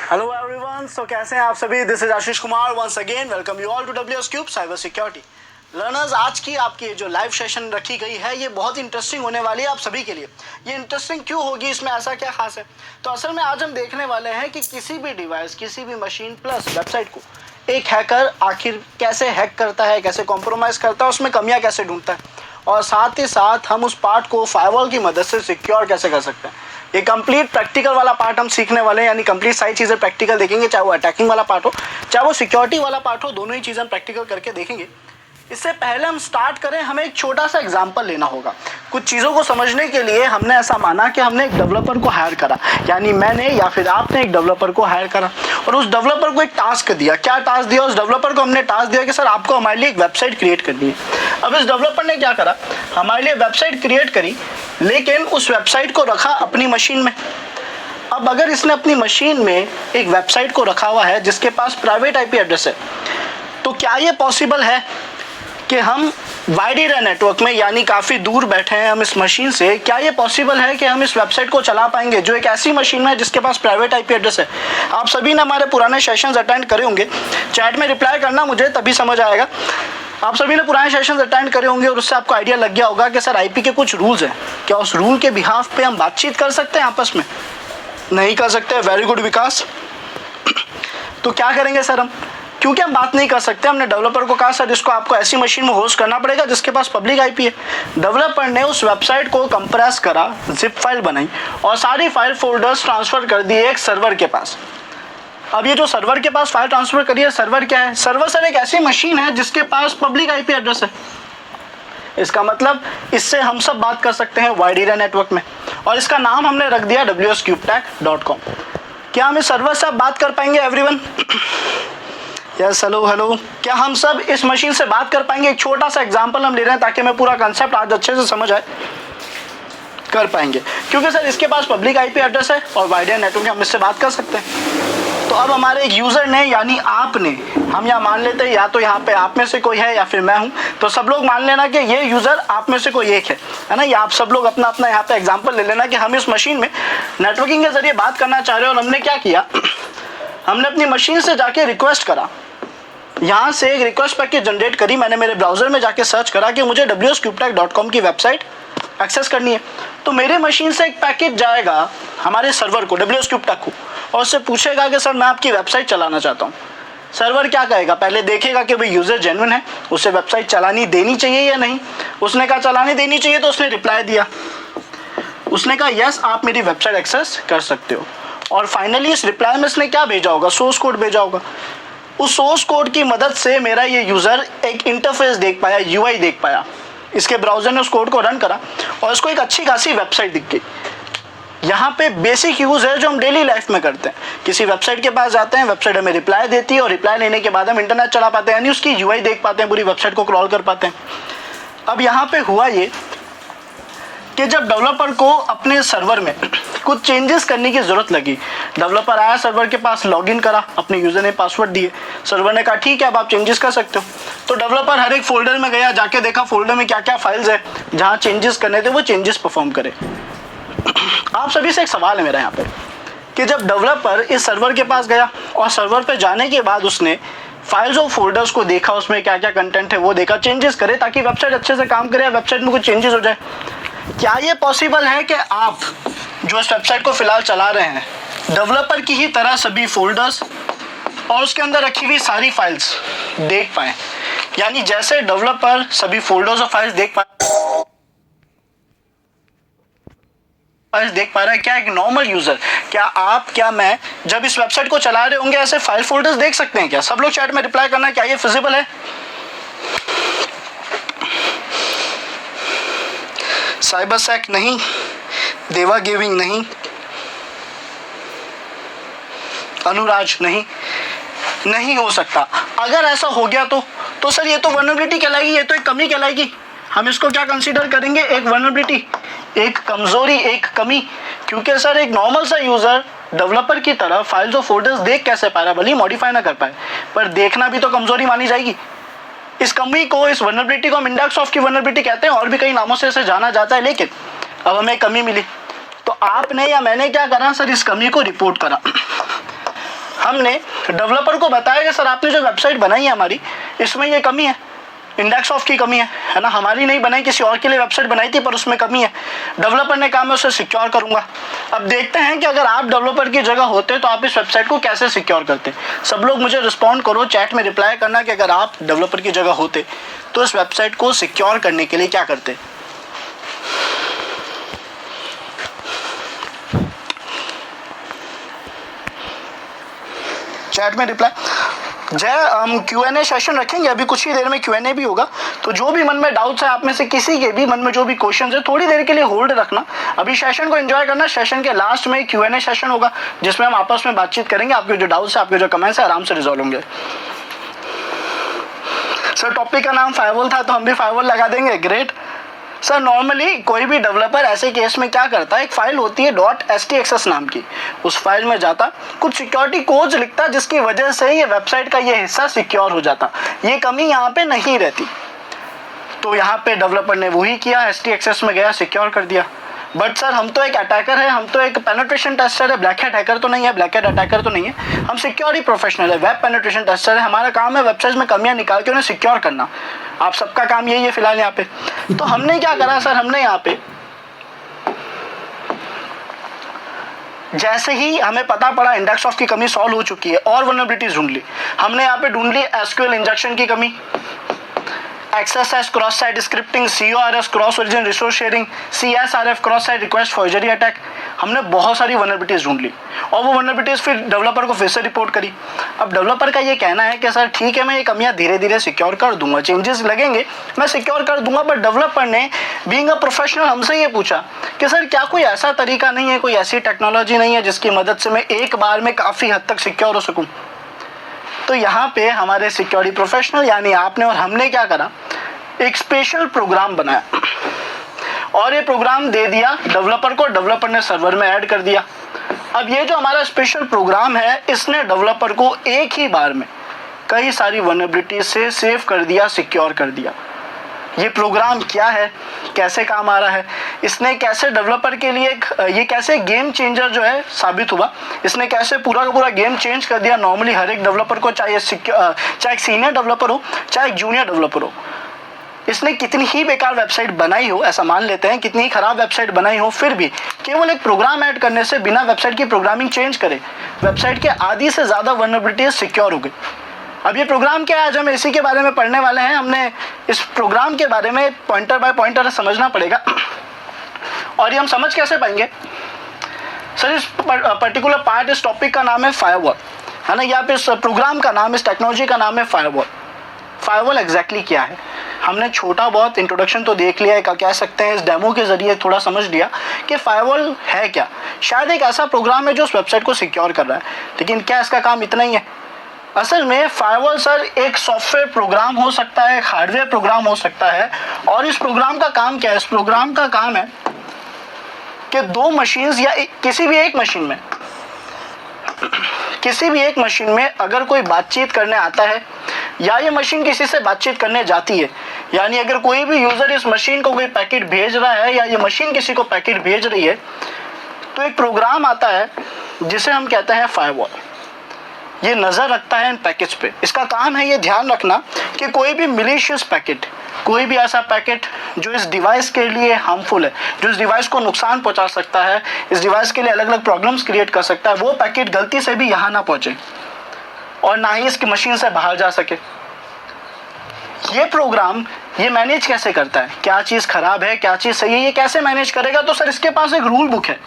Hello everyone, सो कैसे हैं आप सभी। This is Ashish Kumar once again welcome you all to WS cube cyber security learners. आज की आपकी जो लाइव सेशन रखी गई है ये बहुत इंटरेस्टिंग होने वाली है आप सभी के लिए। ये इंटरेस्टिंग क्यों होगी, इसमें ऐसा क्या खास है? तो असल में आज हम देखने वाले हैं कि किसी भी डिवाइस, किसी भी मशीन प्लस वेबसाइट को एक हैकर आखिर कैसे हैक करता है, कैसे कॉम्प्रोमाइज़ करता है, उसमें कमियाँ कैसे ढूंढता है, और साथ ही साथ हम उस पार्ट को फायरवॉल की मदद से सिक्योर कैसे कर सकते हैं। ये कंप्लीट प्रैक्टिकल वाला पार्ट हम सीखने वाले हैं, यानी कंप्लीट सारी चीज़ें प्रैक्टिकल देखेंगे, चाहे वो अटैकिंग वाला पार्ट हो चाहे वो सिक्योरिटी वाला पार्ट हो, दोनों ही चीज़ें हम प्रैक्टिकल करके देखेंगे। इससे पहले हम स्टार्ट करें, हमें एक छोटा सा एग्जांपल लेना होगा। कुछ चीज़ों को समझने के लिए हमने ऐसा माना कि हमने एक डेवलपर को हायर करा, यानी मैंने या फिर आपने एक डेवलपर को हायर करा और उस डेवलपर को एक टास्क दिया। क्या टास्क दिया? उस डेवलपर को हमने टास्क दिया कि सर आपको हमारे लिए एक वेबसाइट क्रिएट करनी है। अब इस डेवलपर ने क्या करा, हमारे लिए वेबसाइट क्रिएट करी, लेकिन उस वेबसाइट को रखा अपनी मशीन में। अब अगर इसने अपनी मशीन में एक वेबसाइट को रखा हुआ है जिसके पास प्राइवेट IP एड्रेस है, तो क्या ये पॉसिबल है कि हम वाइड एरिया नेटवर्क में, यानी काफ़ी दूर बैठे हैं हम इस मशीन से, क्या ये पॉसिबल है कि हम इस वेबसाइट को चला पाएंगे जो एक ऐसी मशीन में है जिसके पास प्राइवेट IP एड्रेस है? आप सभी ने हमारे पुराने सेशंस अटेंड करे होंगे, चैट में रिप्लाई करना मुझे, तभी समझ आएगा। आप सभी ने पुराने सेशंस अटेंड करे होंगे और उससे आपको आइडिया लग गया होगा कि सर IP के कुछ रूल्स हैं। क्या उस रूल के बिहाफ पे हम बातचीत कर सकते हैं आपस में? नहीं कर सकते। वेरी गुड विकास। तो क्या करेंगे सर हम? क्योंकि हम बात नहीं कर सकते, हमने डेवलपर को कहा सर इसको आपको ऐसी मशीन में होस्ट करना पड़ेगा जिसके पास पब्लिक IP है। डेवलपर ने उस वेबसाइट को कंप्रेस करा, जिप फाइल बनाई और सारी फाइल फोल्डर्स ट्रांसफर कर दिए एक सर्वर के पास। अब ये जो सर्वर के पास फाइल ट्रांसफर करी है, सर्वर क्या है? सर्वर सर एक ऐसी मशीन है जिसके पास पब्लिक IP एड्रेस है। इसका मतलब इससे हम सब बात कर सकते हैं वाइड एरिया नेटवर्क में, और इसका नाम हमने रख दिया WSCubeTech.com। क्या हम इस सर्वर से बात कर पाएंगे एवरीवन? Yes, hello. क्या हम सब इस मशीन से बात कर पाएंगे? एक छोटा सा एग्जांपल हम ले रहे हैं ताकि हमें पूरा कंसेप्ट आज अच्छे से समझ आए। कर पाएंगे क्योंकि सर इसके पास पब्लिक IP एड्रेस है और वाइड एरिया नेटवर्क में हम इससे बात कर सकते हैं। तो अब हमारे एक यूज़र ने, यानी आपने, हम यहाँ मान लेते हैं या तो यहाँ पे आप में से कोई है या फिर मैं हूँ, तो सब लोग मान लेना कि ये यूज़र आप में से कोई एक है ना। या आप सब लोग अपना अपना यहाँ पे एग्जांपल ले लेना कि हम इस मशीन में नेटवर्किंग के जरिए बात करना चाह रहे हैं। और हमने क्या किया, हमने अपनी मशीन से जाके रिक्वेस्ट करा, यहाँ से एक रिक्वेस्ट पैकेज जनरेट करी। मैंने मेरे ब्राउजर में जाके सर्च करा कि मुझे WSCubeTech.com की वेबसाइट एक्सेस करनी है। तो मेरे मशीन से एक पैकेज जाएगा हमारे सर्वर को, WSCubeTech को, और उससे पूछेगा कि सर मैं आपकी वेबसाइट चलाना चाहता हूँ। सर्वर क्या कहेगा, पहले देखेगा कि भाई यूज़र जेन्युइन है, उसे वेबसाइट चलानी देनी चाहिए या नहीं। उसने कहा चलानी देनी चाहिए, तो उसने रिप्लाई दिया, उसने कहा यस आप मेरी वेबसाइट एक्सेस कर सकते हो। और फाइनली इस रिप्लाई में इसने क्या भेजा होगा, सोर्स कोड भेजा होगा। उस सोर्स कोड की मदद से मेरा ये यूज़र एक इंटरफेस देख पाया, UI देख पाया। इसके ब्राउज़र ने उस कोड को रन करा और इसको एक अच्छी खासी वेबसाइट दिख गई। यहाँ पे बेसिक यूज़ है जो हम डेली लाइफ में करते हैं। किसी वेबसाइट के पास जाते हैं, वेबसाइट हमें रिप्लाई देती है और रिप्लाई लेने के बाद हम इंटरनेट चला पाते हैं, यानी उसकी UI देख पाते हैं, पूरी वेबसाइट को क्रॉल कर पाते हैं। अब यहाँ पे हुआ ये कि जब डेवलपर को अपने सर्वर में कुछ चेंजेस करने की ज़रूरत लगी, डेवलपर आया सर्वर के पास, लॉगिन करा, अपने यूज़र ने पासवर्ड दिए, सर्वर ने कहा ठीक है अब आप चेंजेस कर सकते हो। तो डेवलपर हर एक फोल्डर में गया, जाके देखा फोल्डर में क्या क्या फाइल्स है, जहाँ चेंजेस करने थे वो चेंजेस परफॉर्म करे। आप सभी से एक सवाल है मेरा यहाँ पे कि जब डेवलपर इस सर्वर के पास गया और सर्वर पे जाने के बाद उसने फाइल्स और फोल्डर्स को देखा, उसमें क्या क्या कंटेंट है वो देखा, चेंजेस करे ताकि वेबसाइट अच्छे से काम करे, वेबसाइट में कुछ चेंजेस हो जाए। क्या ये पॉसिबल है कि आप जो इस वेबसाइट को फिलहाल चला रहे हैं, डेवलपर की ही तरह सभी फोल्डर्स और उसके अंदर रखी हुई सारी फाइल्स देख पाएँ? यानी जैसे डेवलपर सभी फोल्डर्स और फाइल्स देख पा रहा है, क्या एक नॉर्मल यूजर, क्या आप, क्या मैं, जब इस वेबसाइट को चला रहे होंगे ऐसे फाइल फोल्डर्स देख सकते हैं क्या? सब लोग चैट में रिप्लाई करना, क्या ये फिजिबल है? साइबर सैक नहीं, देवा गेमिंग नहीं, अनुराज नहीं हो सकता। अगर ऐसा हो गया तो सर ये तो वल्नरेबिलिटी कहलाएगी, ये तो एक कमी कहलाएगी। हम इसको क्या कंसीडर करेंगे? एक वल्नरेबिलिटी, एक कमजोरी, एक कमी। क्योंकि सर एक नॉर्मल सा यूजर डेवलपर की तरह फाइल्स और फोल्डर्स देख कैसे पा रहा है, भले ही मॉडिफाई ना कर पाए, पर देखना भी तो कमजोरी मानी जाएगी। इस कमी को, इस वल्नरेबिलिटी को हम इंडेक्स ऑफ की वल्नरेबिलिटी कहते हैं, और भी कई नामों से इसे जाना जाता है। लेकिन अब हमें कमी मिली तो आपने या मैंने क्या करा सर, इस कमी को रिपोर्ट करा। हमने डेवलपर को बताया कि सर आपने जो वेबसाइट बनाई है हमारी, इसमें ये कमी है, इंडेक्स ऑफ की कमी है ना, हमारी नहीं बनाई, किसी और के लिए वेबसाइट बनाई थी पर उसमें कमी है। डेवलपर ने कहा मैं उसे सिक्योर करूंगा। अब देखते हैं कि अगर आप डेवलपर की जगह होते तो आप इस वेबसाइट को कैसे सिक्योर करते। सब लोग मुझे रिस्पॉन्ड करो, चैट में रिप्लाई करना कि अगर आप डेवलपर की जगह होते तो इस वेबसाइट को सिक्योर करने के लिए क्या करते। चैट में रिप्लाई। जय, हम Q&A सेशन रखेंगे, अभी कुछ ही देर में Q&A भी होगा, तो जो भी मन में डाउट्स है, आप में से किसी के भी मन में जो भी क्वेश्चंस है, थोड़ी देर के लिए होल्ड रखना, अभी सेशन को एंजॉय करना। सेशन के लास्ट में Q&A सेशन होगा जिसमें हम आपस में बातचीत करेंगे, आपके जो डाउट्स है, आपके जो कमेंट्स है आराम से रिजॉल्व होंगे। सर टॉपिक का नाम फायरवॉल था तो हम भी फायरवॉल लगा देंगे, ग्रेट। सर नॉर्मली कोई भी डेवलपर ऐसे केस में क्या करता है, एक फाइल होती है .htxs नाम की, उस फाइल में जाता, कुछ सिक्योरिटी कोड्स लिखता जिसकी वजह से ये वेबसाइट का ये हिस्सा सिक्योर हो जाता। ये कमी यहाँ पे नहीं रहती, तो यहाँ पे डेवलपर ने वही किया, htxs में गया, सिक्योर कर दिया। बट सर हम तो एक अटैकर है, हम तो एक पेनिट्रेशन टेस्टर है, ब्लैक हैट हैकर तो नहीं है, ब्लैक हैट अटैकर तो नहीं है, हम सिक्योरिटी प्रोफेशनल है, वेब पेनिट्रेशन टेस्टर है। हमारा काम है वेबसाइट में कमियां निकाल के उन्हें सिक्योर करना। आप सबका काम यही है फिलहाल यहाँ पे। तो हमने क्या करा सर, हमने यहाँ पे जैसे ही हमें पता पड़ा इंडेक्स ऑफ की कमी सॉल्व हो चुकी है और वल्नरेबिलिटीज ढूंढ ली, हमने यहाँ पे ढूंढ ली एसक्यूएल इंजेक्शन की कमी, XSS cross site scripting, CORS cross origin resource sharing, CSRF cross site request forgery attack. हमने बहुत सारी वल्नरेबिलिटीज ढूंढ ली और वो वल्नरेबिलिटीज फिर डेवलपर को फिर से रिपोर्ट करी। अब डेवलपर का ये कहना है कि सर ठीक है मैं ये कमियां धीरे धीरे सिक्योर कर दूंगा, चेंजेस लगेंगे मैं सिक्योर कर दूंगा, बट डेवलपर ने बीइंग अ प्रोफेशनल हमसे ये पूछा कि सर क्या कोई ऐसा तरीका नहीं है, कोई ऐसी टेक्नोलॉजी नहीं है जिसकी मदद से मैं एक बार में काफ़ी हद तक सिक्योर हो सकूँ। तो यहाँ पे हमारे सिक्योरिटी प्रोफेशनल यानी आपने और हमने क्या करा, एक स्पेशल प्रोग्राम बनाया और ये प्रोग्राम दे दिया डेवलपर को, डेवलपर ने सर्वर में ऐड कर दिया। अब ये जो हमारा स्पेशल प्रोग्राम है, इसने डेवलपर को एक ही बार में कई सारी वल्नरेबिलिटी से सेव कर दिया, सिक्योर कर दिया। ये प्रोग्राम क्या है, कैसे काम आ रहा है, इसने कैसे डेवलपर के लिए ये कैसे गेम चेंजर जो है साबित हुआ, इसने कैसे पूरा का पूरा गेम चेंज कर दिया नॉर्मली हर एक डेवलपर को, चाहे एक सीनियर डेवलपर हो चाहे एक जूनियर डेवलपर हो। इसने कितनी ही बेकार वेबसाइट बनाई हो, ऐसा मान लेते हैं कितनी ही खराब वेबसाइट बनाई हो, फिर भी केवल एक प्रोग्राम ऐड करने से बिना वेबसाइट की प्रोग्रामिंग चेंज करे वेबसाइट के आधी से ज़्यादा वल्नरेबिलिटीज सिक्योर हो गई। अब ये प्रोग्राम क्या है, आज हम इसी के बारे में पढ़ने वाले हैं। हमने इस प्रोग्राम के बारे में पॉइंटर बाय पॉइंटर समझना पड़ेगा। और ये हम समझ कैसे पाएंगे सर, इस पर्टिकुलर पार्ट, इस टॉपिक का नाम है फायरवॉल, है ना, या फिर इस प्रोग्राम का नाम, इस टेक्नोलॉजी का नाम है फायरवॉल। फायरवॉल एग्जैक्टली क्या है, हमने छोटा बहुत इंट्रोडक्शन तो देख लिया है, कह सकते हैं इस डेमो के जरिए थोड़ा समझ लिया कि फायरवॉल है क्या। शायद एक ऐसा प्रोग्राम है जो उस वेबसाइट को सिक्योर कर रहा है, लेकिन क्या इसका काम इतना ही है? असल में फायरवॉल सर एक सॉफ्टवेयर प्रोग्राम हो सकता है, एक हार्डवेयर प्रोग्राम हो सकता है। और इस प्रोग्राम का काम क्या है? इस प्रोग्राम का काम है कि दो मशीन्स या किसी भी एक मशीन में अगर कोई बातचीत करने आता है या ये मशीन किसी से बातचीत करने जाती है, यानी अगर कोई भी यूजर इस मशीन को कोई पैकेट भेज रहा है या ये मशीन किसी को पैकेट भेज रही है, तो एक प्रोग्राम आता है जिसे हम कहते हैं फायरवॉल। ये नज़र रखता है इन पैकेट्स पे। इसका काम है ये ध्यान रखना कि कोई भी मिलीशियस पैकेट, कोई भी ऐसा पैकेट जो इस डिवाइस के लिए हार्मफुल है, जो इस डिवाइस को नुकसान पहुंचा सकता है, इस डिवाइस के लिए अलग अलग प्रॉब्लम्स क्रिएट कर सकता है, वो पैकेट गलती से भी यहाँ ना पहुँचे और ना ही इसकी मशीन से बाहर जा सके। ये प्रोग्राम ये मैनेज कैसे करता है, क्या चीज़ खराब है, क्या चीज़ सही है, ये कैसे मैनेज करेगा? तो सर इसके पास एक रूल बुक है,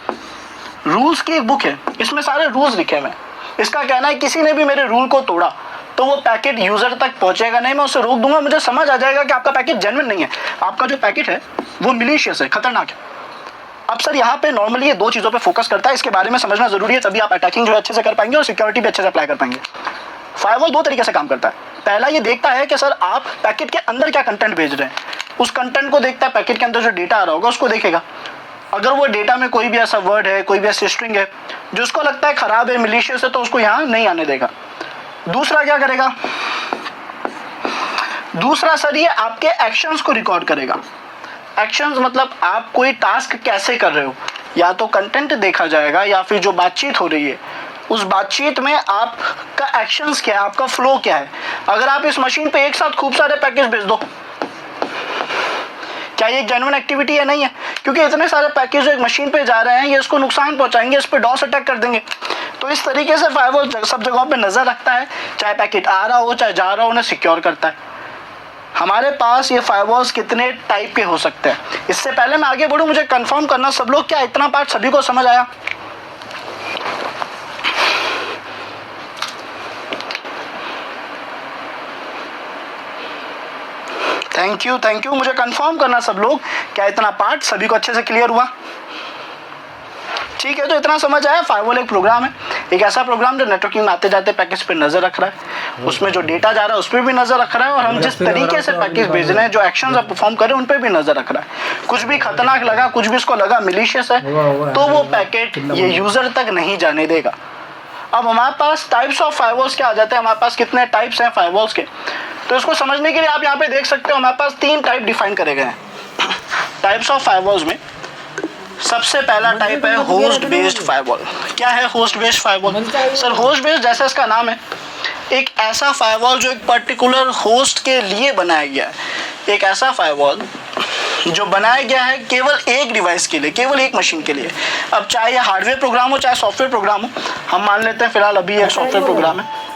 रूल्स की एक बुक है, इसमें सारे रूल्स लिखे हुए हैं। इसका कहना है किसी ने भी मेरे रूल को तोड़ा तो वो पैकेट यूजर तक पहुंचेगा नहीं, मैं उसे रोक दूंगा, मुझे समझ आ जाएगा कि आपका पैकेट जेन्युइन नहीं है, आपका जो पैकेट है वो मिलीशियस है, खतरनाक है। अब सर यहाँ पे नॉर्मली ये दो चीज़ों पे फोकस करता है, इसके बारे में समझना जरूरी है, तभी आप अटैकिंग जो है अच्छे से कर पाएंगे और सिक्योरिटी भी अच्छे से अप्लाई कर पाएंगे। फायरवॉल दो तरीके से काम करता है। पहला ये देखता है कि सर आप पैकेट के अंदर क्या कंटेंट भेज रहे हैं, उस कंटेंट को देखता है, पैकेट के अंदर जो डेटा आ रहा होगा उसको देखेगा। अगर वो डेटा में कोई भी ऐसा वर्ड है, कोई भी ऐसी स्ट्रिंग है जो उसको लगता है खराब है, मिलीशियस है, तो उसको यहाँ नहीं आने देगा। दूसरा क्या करेगा? दूसरा सर ये आपके एक्शंस को रिकॉर्ड करेगा। एक्शंस मतलब आप कोई टास्क कैसे कर रहे हो, या तो कंटेंट देखा जाएगा या फिर जो बातचीत हो रही है उस बातचीत में आपका एक्शंस क्या है, आपका फ्लो क्या है। अगर आप इस मशीन पे एक साथ खूब सारे पैकेज भेज दो, क्या ये जेन्युइन एक्टिविटी है? नहीं है, क्योंकि इतने सारे पैकेज जो एक मशीन पे जा रहे हैं ये इसको नुकसान पहुंचाएंगे, इस पे डॉस अटैक कर देंगे। तो इस तरीके से फायरवॉल सब जगहों पे नजर रखता है, चाहे पैकेट आ रहा हो चाहे जा रहा हो, उन्हें सिक्योर करता है। हमारे पास ये फायरवॉल्स कितने टाइप के हो सकते हैं? इससे पहले मैं आगे बढ़ूं, मुझे कंफर्म करना सब लोग, क्या इतना पार्ट सभी को समझ आया? थैंक यू, मुझे कंफर्म करना सब लोग, क्या इतना पार्ट सभी को अच्छे से क्लियर हुआ? ठीक है, तो इतना समझ आया। फायरवॉल एक प्रोग्राम है, एक ऐसा प्रोग्राम जो नेटवर्किंग में आते जाते पैकेज पे नजर रख रहा है, उसमें जो डेटा जा रहा है उस पर भी नजर रख रहा है, और हम जिस तरीके से पैकेज भेज रहे हैं, जो एक्शंस आप परफॉर्म कर रहे हैं उन पर भी नजर रख रहा है। कुछ भी खतरनाक लगा, कुछ भी इसको लगा मिलीशियस है, तो वो पैकेट ये यूजर तक नहीं जाने देगा। अब हमारे पास टाइप्स ऑफ फायरवॉल्स क्या आ जाते हैं, हमारे पास कितने टाइप्स हैं फायरवॉल्स के, तो इसको समझने के लिए आप यहाँ पे देख सकते हो हमारे पास 3 टाइप डिफाइन करे गए हैं टाइप्स ऑफ फायरवॉल्स में। सबसे पहला टाइप है होस्ट बेस्ड फायरवॉल। क्या है host based firewall? Sir host based जैसे इसका नाम है, एक ऐसा फायरवॉल जो एक पर्टिकुलर होस्ट के लिए बनाया गया है। एक ऐसा फायरवॉल जो बनाया गया है केवल एक डिवाइस के लिए, केवल एक मशीन के लिए। अब चाहे ये हार्डवेयर प्रोग्राम हो चाहे सॉफ्टवेयर प्रोग्राम हो, हम मान लेते हैं फिलहाल अभी एक सॉफ्टवेयर प्रोग्राम है।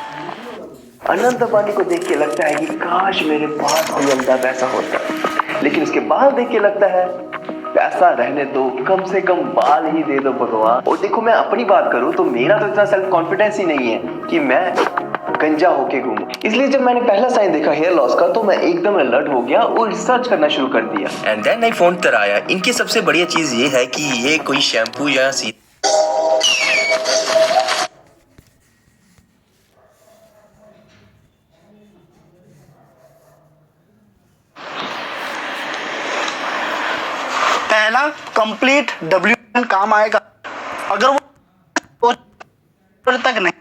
अनंत अंबानी को देख के लगता है कि काश मेरे पास भी अंधा पैसा होता, लेकिन उसके बाल देख के लगता है पैसा रहने दो, कम से कम बाल ही दे दो भगवान। और देखो मैं अपनी बात करूं तो मेरा तो इतना सेल्फ कॉन्फिडेंस ही नहीं है कि मैं गंजा होके घूमूं। इसलिए जब मैंने पहला साइन देखा हेयर लॉस का तो मैं एकदम अलर्ट हो गया और रिसर्च करना शुरू कर दिया। एंड देन आई फोन तर आया। इनकी सबसे बढ़िया चीज ये है कि ये कोई शैम्पू या पहला कंप्लीट डब्ल्यू काम आएगा, अगर वो तक नहीं।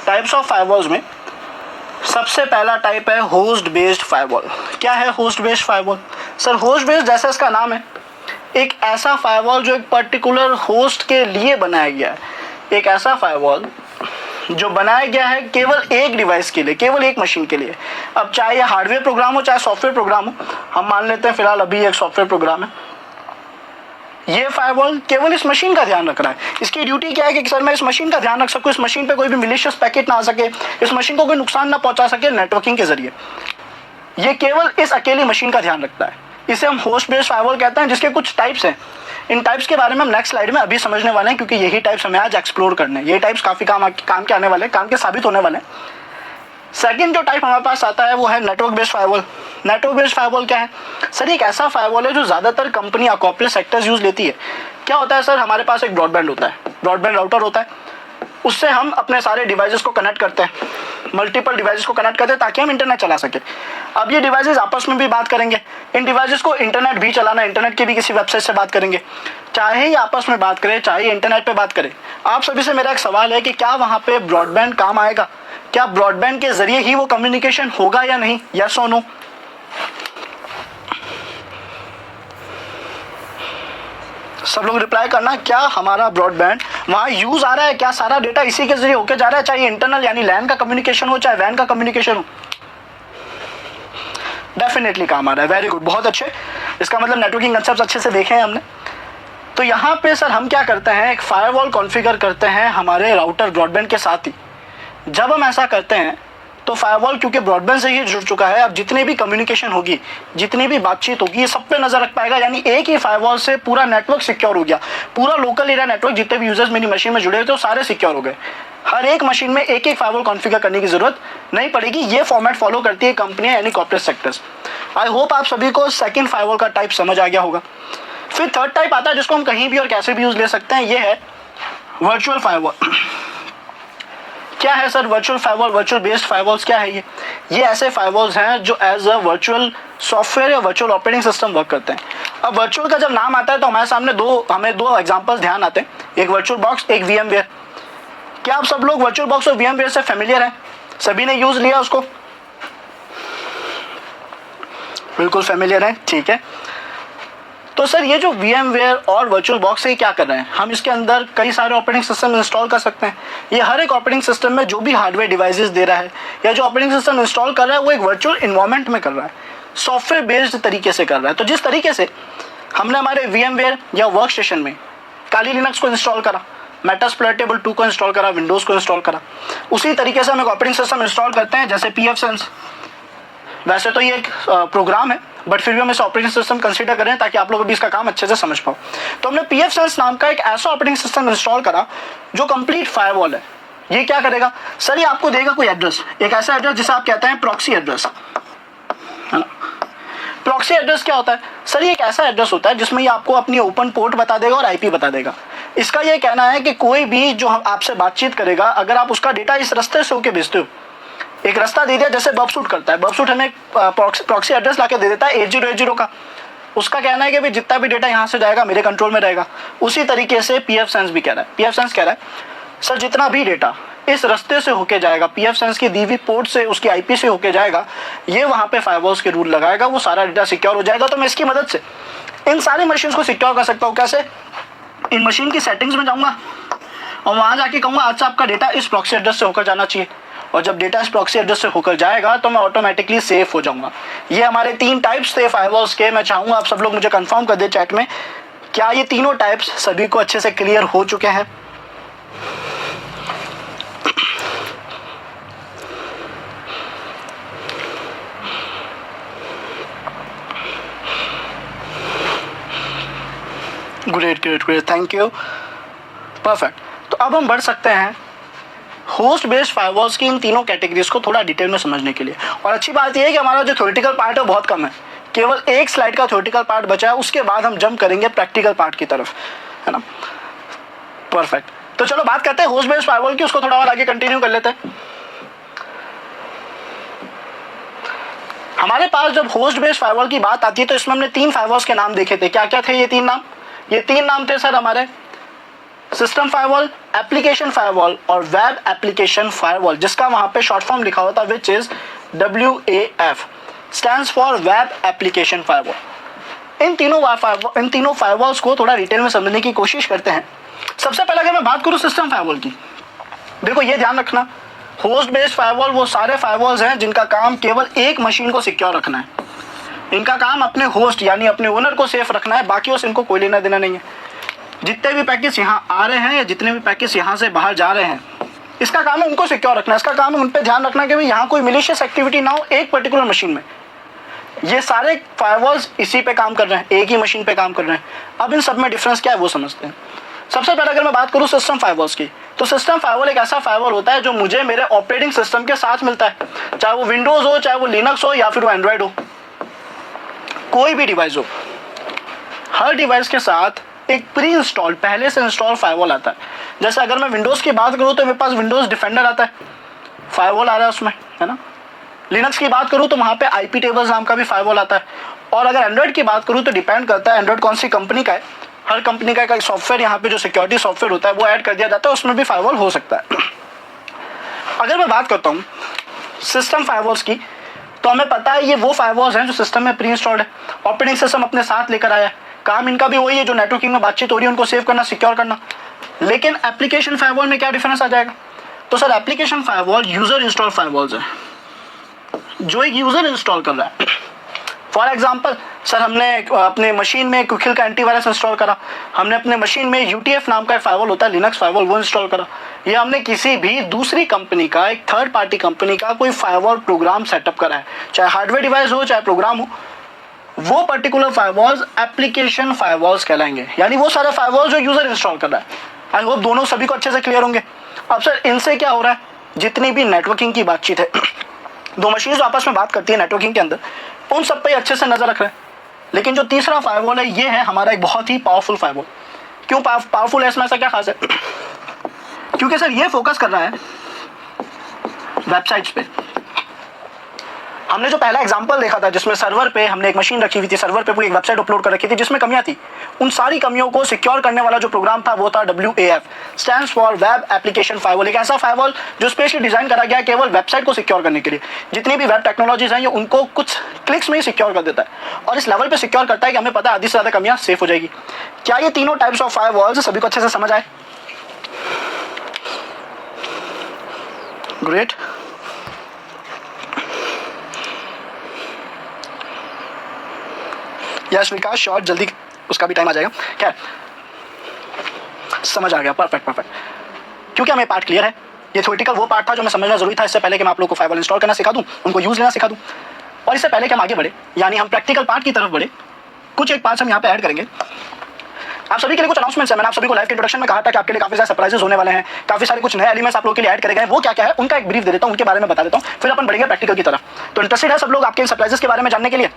टाइप्स ऑफ फायरवॉल्स में सबसे पहला टाइप है होस्ट बेस्ड फायरवॉल। क्या है host based firewall? Sir host based जैसे इसका नाम है, एक ऐसा फायरवॉल जो एक पर्टिकुलर होस्ट के लिए बनाया गया है। एक ऐसा फायरवॉल जो बनाया गया है केवल एक डिवाइस के लिए, केवल एक मशीन के लिए। अब चाहे ये हार्डवेयर प्रोग्राम हो चाहे सॉफ्टवेयर प्रोग्राम हो, हम मान लेते हैं फिलहाल अभी एक सॉफ्टवेयर प्रोग्राम है। ये फायरवॉल केवल इस मशीन का ध्यान रख रहा है। इसकी ड्यूटी क्या है कि सर मैं इस मशीन का ध्यान रख सकूं, इस मशीन पे कोई भी मिलीशियस पैकेट ना आ सके, इस मशीन को कोई नुकसान ना पहुंचा सके नेटवर्किंग के जरिए। ये केवल इस अकेली मशीन का ध्यान रखता है। इसे हम होस्ट बेस्ड फायरवॉल कहते हैं, जिसके कुछ टाइप्स हैं। इन टाइप्स के बारे में हम नेक्स्ट स्लाइड में अभी समझने वाले हैं, क्योंकि यही टाइप्स हमें आज एक्सप्लोर करने हैं। ये टाइप्स काफी काम के आने वाले हैं, काम के साबित होने वाले हैं। सेकंड जो टाइप हमारे पास आता है वो है network based firewall. Network based firewall क्या है? सर एक ऐसा फायरवॉल है जो ज़्यादातर कंपनियां कॉर्पोरेट सेक्टर्स यूज़ लेती है। क्या होता है सर, हमारे पास एक ब्रॉडबैंड होता है, ब्रॉडबैंड राउटर होता है, उससे हम अपने सारे डिवाइसेस को कनेक्ट करते हैं, मल्टीपल डिवाइसेस को कनेक्ट करते हैं ताकि हम इंटरनेट चला सके। अब ये डिवाइसेस आपस में भी बात करेंगे, इन डिवाइसेस को इंटरनेट भी चलाना, इंटरनेट की भी किसी वेबसाइट से बात करेंगे, चाहे ही आपस में बात करें चाहे इंटरनेट पे बात करें। आप सभी से मेरा एक सवाल है कि क्या वहाँ पे ब्रॉडबैंड काम आएगा? क्या ब्रॉडबैंड के जरिए ही वो कम्युनिकेशन होगा या नहीं? यस और नो? सब लोग रिप्लाई करना, क्या हमारा ब्रॉडबैंड वहाँ यूज आ रहा है? क्या सारा डेटा इसी के जरिए होके जा रहा है, चाहे इंटरनल यानी लैन का कम्युनिकेशन हो चाहे वैन का कम्युनिकेशन हो? डेफिनेटली काम आ रहा है। वेरी गुड, बहुत अच्छे। इसका मतलब नेटवर्किंग कंसेप्ट अच्छे से देखे हैं हमने। तो यहाँ पे सर हम क्या करते हैं, एक फायरवॉल कॉन्फ़िगर करते हैं हमारे राउटर ब्रॉडबैंड के साथ ही। जब हम ऐसा करते हैं तो फायरवॉल क्योंकि ब्रॉडबैंड से ही जुड़ चुका है, अब जितनी भी कम्युनिकेशन होगी, जितनी भी बातचीत होगी, ये सब पे नजर रख पाएगा। यानी एक ही फायरवॉल से पूरा नेटवर्क सिक्योर हो गया। पूरा लोकल एरिया नेटवर्क जितने भी यूजर्स मेरी मशीन में जुड़े हुए थे वो सारे सिक्योर हो गए। हर एक मशीन में एक एक फायरवॉल कॉन्फ़िगर करने की जरूरत नहीं पड़ेगी। ये फॉर्मेट फॉलो करती है कंपनियां यानी कॉर्पोरेट सेक्टर्स। आई होप आप सभी को सेकंड फायरवॉल का टाइप समझ आ गया होगा। फिर थर्ड टाइप आता है जिसको हम कहीं भी और कैसे भी यूज ले सकते हैं, ये है वर्चुअल फायरवॉल। क्या है sir virtual firewall, virtual based firewalls क्या है? ये ऐसे फायरवॉल्स हैं जो एज अ वर्चुअल सॉफ्टवेयर या वर्चुअल ऑपरेटिंग सिस्टम वर्क करते हैं। अब वर्चुअल का जब नाम आता है तो हमारे सामने हमें दो एग्जांपल्स ध्यान आते हैं, एक वर्चुअल बॉक्स, एक वीएमवेयर। क्या आप सब लोग वर्चुअल बॉक्स और वीएमवेयर से फेमिलियर हैं? सभी ने यूज लिया उसको? बिल्कुल फेमिलियर है, ठीक है। तो सर ये जो VMware और वर्चुअल बॉक्स है क्या कर रहे हैं, हम इसके अंदर कई सारे ऑपरेटिंग सिस्टम इंस्टॉल कर सकते हैं। ये हर एक ऑपरेटिंग सिस्टम में जो भी हार्डवेयर डिवाइसेस दे रहा है या जो ऑपरेटिंग सिस्टम इंस्टॉल कर रहा है वो एक वर्चुअल इन्वायरमेंट में कर रहा है, सॉफ्टवेयर बेस्ड तरीके से कर रहा है। तो जिस तरीके से हमने हमारे VMware या वर्क स्टेशन में काली लिनक्स को इंस्टॉल करा, मेटास्प्लोइटेबल 2 को इंस्टॉल करा, विंडोज़ को इंस्टॉल करा, उसी तरीके से हम एक ऑपरेटिंग सिस्टम इंस्टॉल करते हैं जैसे pfSense। वैसे तो ये एक प्रोग्राम है बट फिर भी हम इस ऑपरेटिंग सिस्टम कंसीडर करें ताकि आप लोग भी इसका काम अच्छे से समझ पाओ। तो हमने pfSense नाम का एक ऐसा ऑपरेटिंग सिस्टम इंस्टॉल करा जो कंप्लीट फायरवॉल है। ये क्या करेगा सर, ये आपको देगा कोई एड्रेस, एक ऐसा एड्रेस जिसे आप कहते हैं प्रॉक्सी एड्रेस, है ना। प्रॉक्सी एड्रेस क्या होता है सर, ये एक ऐसा एड्रेस होता है जिसमें ये आपको अपनी ओपन पोर्ट बता देगा और IP बता देगा। इसका ये कहना है कि कोई भी जो आपसे बातचीत करेगा, अगर आप उसका डेटा इस रास्ते से होकर भेजते हो, एक रास्ता दे दिया जैसे बबसूट करता है, बबसूट हमें प्रॉक्सी एड्रेस लाके दे देता है 8080 का, उसका कहना है कि भाई जितना भी डेटा यहाँ से जाएगा मेरे कंट्रोल में रहेगा। उसी तरीके से pfSense भी कह रहा है, pfSense कह रहा है सर जितना भी डेटा इस रास्ते से होके जाएगा, pfSense की दी हुई पोर्ट से, उसकी IP से होके जाएगा, ये वहाँ पे फायरवॉल्स के रूल लगाएगा, वो सारा डेटा सिक्योर हो जाएगा। तो मैं इसकी मदद से इन सारी मशीन को सिक्योर कर सकता हूँ। कैसे, इन मशीन की सेटिंग्स में जाऊँगा और वहाँ जाके कहूँगा अच्छा आपका डेटा इस प्रॉक्सी एड्रेस से होकर जाना चाहिए, और जब डेटा इस प्रॉक्सी एड्रेस से होकर जाएगा तो मैं ऑटोमेटिकली सेफ हो जाऊँगा। ये हमारे 3 टाइप्स थे फायरवॉल्स के। मैं चाहूँगा आप सब लोग मुझे कंफर्म कर दे चैट में, क्या ये तीनों टाइप्स सभी को अच्छे से क्लियर हो चुके हैं। Great, thank you, perfect. तो अब हम बढ़ सकते हैं होस्ट बेस्ड फायरवॉल्स की इन तीनों कैटेगरीज को थोड़ा डिटेल में समझने के लिए। और अच्छी बात यह है कि हमारा जो थ्योरेटिकल पार्ट है बहुत कम है, केवल एक स्लाइड का थ्योरेटिकल पार्ट बचा है, उसके बाद हम जंप करेंगे प्रैक्टिकल पार्ट की तरफ, है ना। परफेक्ट, तो चलो बात करते हैं होस्ट बेस्ड फायरवॉल की, उसको थोड़ा और आगे कंटिन्यू कर लेते हैं। हमारे पास जब होस्ट बेस्ड फायरवॉल की बात आती है तो इसमें हमने 3 फायरवॉल्स के नाम देखे थे। क्या क्या थे ये 3 नाम? ये 3 नाम थे सर हमारे सिस्टम फायरवॉल, एप्लीकेशन फायरवॉल और वेब एप्लीकेशन फायरवॉल, जिसका वहां पे शॉर्ट फॉर्म लिखा होता है which is WAF, stands for web application firewall. इन तीनों फायरवॉल्स को थोड़ा डिटेल में समझने की कोशिश करते हैं। सबसे पहले अगर मैं बात करूं सिस्टम फायरवॉल की, देखो ये ध्यान रखना, होस्ट बेस्ड फायरवॉल वो सारे फायरवॉल्स हैं जिनका काम केवल एक मशीन को सिक्योर रखना है। इनका काम अपने होस्ट यानी अपने ओनर को सेफ रखना है, बाकी उस इनको कोई लेना देना नहीं है। जितने भी पैकेज यहाँ आ रहे हैं या जितने भी पैकेज यहाँ से बाहर जा रहे हैं, इसका काम है उनको सिक्योर रखना। इसका काम है उन पर ध्यान रखना कि भाई यहाँ कोई मिलिशियस एक्टिविटी ना हो एक पर्टिकुलर मशीन में। ये सारे फायरवॉल्स इसी पे काम कर रहे हैं, एक ही मशीन पे काम कर रहे हैं। अब इन सब में डिफरेंस क्या है वो समझते हैं। सबसे पहले अगर मैं बात करूँ सिस्टम फायरवॉल्स की, तो सिस्टम फायरवॉल एक ऐसा फायरवॉल होता है जो मुझे मेरे ऑपरेटिंग सिस्टम के साथ मिलता है, चाहे वो विंडोज़ हो, चाहे वो लिनक्स हो या फिर वो एंड्रॉयड हो, कोई भी डिवाइस हो। हर डिवाइस के साथ एक प्री इंस्टॉल पहले से इंस्टॉल फायरवॉल आता है। जैसे अगर मैं विंडोज़ की बात करूँ तो मेरे पास विंडोज़ डिफेंडर आता है, फायरवॉल आ रहा है उसमें, है ना। लिनक्स की बात करूँ तो वहाँ पे IP टेबल्स नाम का भी फायरवॉल आता है। और अगर एंड्रॉयड की बात करूँ तो डिपेंड करता है एंड्रॉयड कौन सी कंपनी का है, हर कंपनी का एक सॉफ्टवेयर यहाँ पे जो सिक्योरिटी सॉफ्टवेयर होता है वो ऐड कर दिया जाता है, उसमें भी फायरवॉल हो सकता है। अगर मैं बात करता हूँ सिस्टम फायरवॉल्स की, तो हमें पता है ये वो फायरवॉल्स हैं जो सिस्टम में प्री इंस्टॉल्ड है, ऑपरेटिंग सिस्टम अपने साथ लेकर आया है। काम इनका भी वही है, जो नेटवर्किंग में बातचीत हो रही है उनको सेव करना, सिक्योर करना। लेकिन एप्लीकेशन फायरवॉल में क्या डिफरेंस आ जाएगा? तो sir application firewall user install firewalls है, जो एक यूजर इंस्टॉल कर रहा है। फॉर एग्जाम्पल सर हमने अपने मशीन में क्विकहिल का एंटीवायरस इंस्टॉल करा, हमने अपने मशीन में UTF नाम का एक फायरवॉल होता है लिनक्स फायरवॉल, वो इंस्टॉल करा, या हमने किसी भी दूसरी कंपनी का, एक थर्ड पार्टी कंपनी का कोई फायरवॉल प्रोग्राम सेटअप करा है, चाहे हार्डवेयर डिवाइस हो चाहे प्रोग्राम हो, वो पर्टिकुलर फायरवॉल्स एप्लीकेशन फायरवॉल्स कहलाएंगे, यानी वो सारे फायरवॉल जो यूजर इंस्टॉल कर रहा है। आई होप दोनों सभी को अच्छे से क्लियर होंगे। अब सर इनसे क्या हो रहा है, जितनी भी नेटवर्किंग की बातचीत है, दो मशीन जो आपस में बात करती है नेटवर्किंग के अंदर, उन सब पे अच्छे से नजर रख रहे हैं। लेकिन जो तीसरा फायरवॉल है ये है हमारा एक बहुत ही पावरफुल फायरवॉल। क्यों पावरफुल है, इसमें ऐसा क्या खास है? क्योंकि सर ये फोकस कर रहा है वेबसाइट्स पे। हमने जो पहला एग्जांपल देखा था जिसमें सर्वर पे हमने एक मशीन रखी हुई थी, सर्वर पे पूरी एक वेबसाइट अपलोड कर रखी थी जिसमें कमियां थी, उन सारी कमियों को सिक्योर करने वाला जो प्रोग्राम था वो था WAF, stands for web application firewall. एक ऐसा फायरवॉल जो स्पेशली डिजाइन करा गया केवल वेबसाइट को सिक्योर करने के लिए। जितनी भी वेब टेक्नोलॉजीज हैं ये उनको कुछ क्लिक्स में ही सिक्योर कर देता है और इस लेवल पे सिक्योर करता है कि हमें पता है आधी से ज्यादा कमियां सेफ हो जाएगी। क्या ये तीनों टाइप्स ऑफ फायरवॉल्स सभी को अच्छे से समझ आए? ग्रेट। यस विकास, शॉर्ट जल्दी उसका भी टाइम आ जाएगा। क्या समझ आ गया? Perfect perfect. क्योंकि हमें पार्ट क्लियर है, ये थ्योरेटिकल वो पार्ट था जो मैं समझना जरूरी था इससे पहले कि मैं आप लोगों को फायरवॉल इंस्टॉल करना सिखा दूं, उनको यूज लेना सिखा दूं। और इससे पहले कि हम आगे बढ़े, यानी हम प्रैक्टिकल पार्ट की तरफ बढ़े, कुछ एक पार्ट्स हम यहाँ पे ऐड करेंगे। आप सभी के लिए कुछ अनाउंसमेंट्स है। मैंने आप सभी को लाइव के इंट्रोडक्शन में कहा था कि आपके लिए काफी सारे सरप्राइजेस होने वाले हैं, काफी सारे कुछ नए एलिमेंट्स आप लोगों के लिए ऐड करे गए हैं। वो क्या क्या है उनका एक ब्रीफ दे देता हूं, उनके बारे में बता देता हूं, फिर अपन बढ़ेंगे प्रैक्टिकल की तरफ। तो इंटरेस्टेड है सब लोग आपके सरप्राइजेस के बारे में जानने के लिए?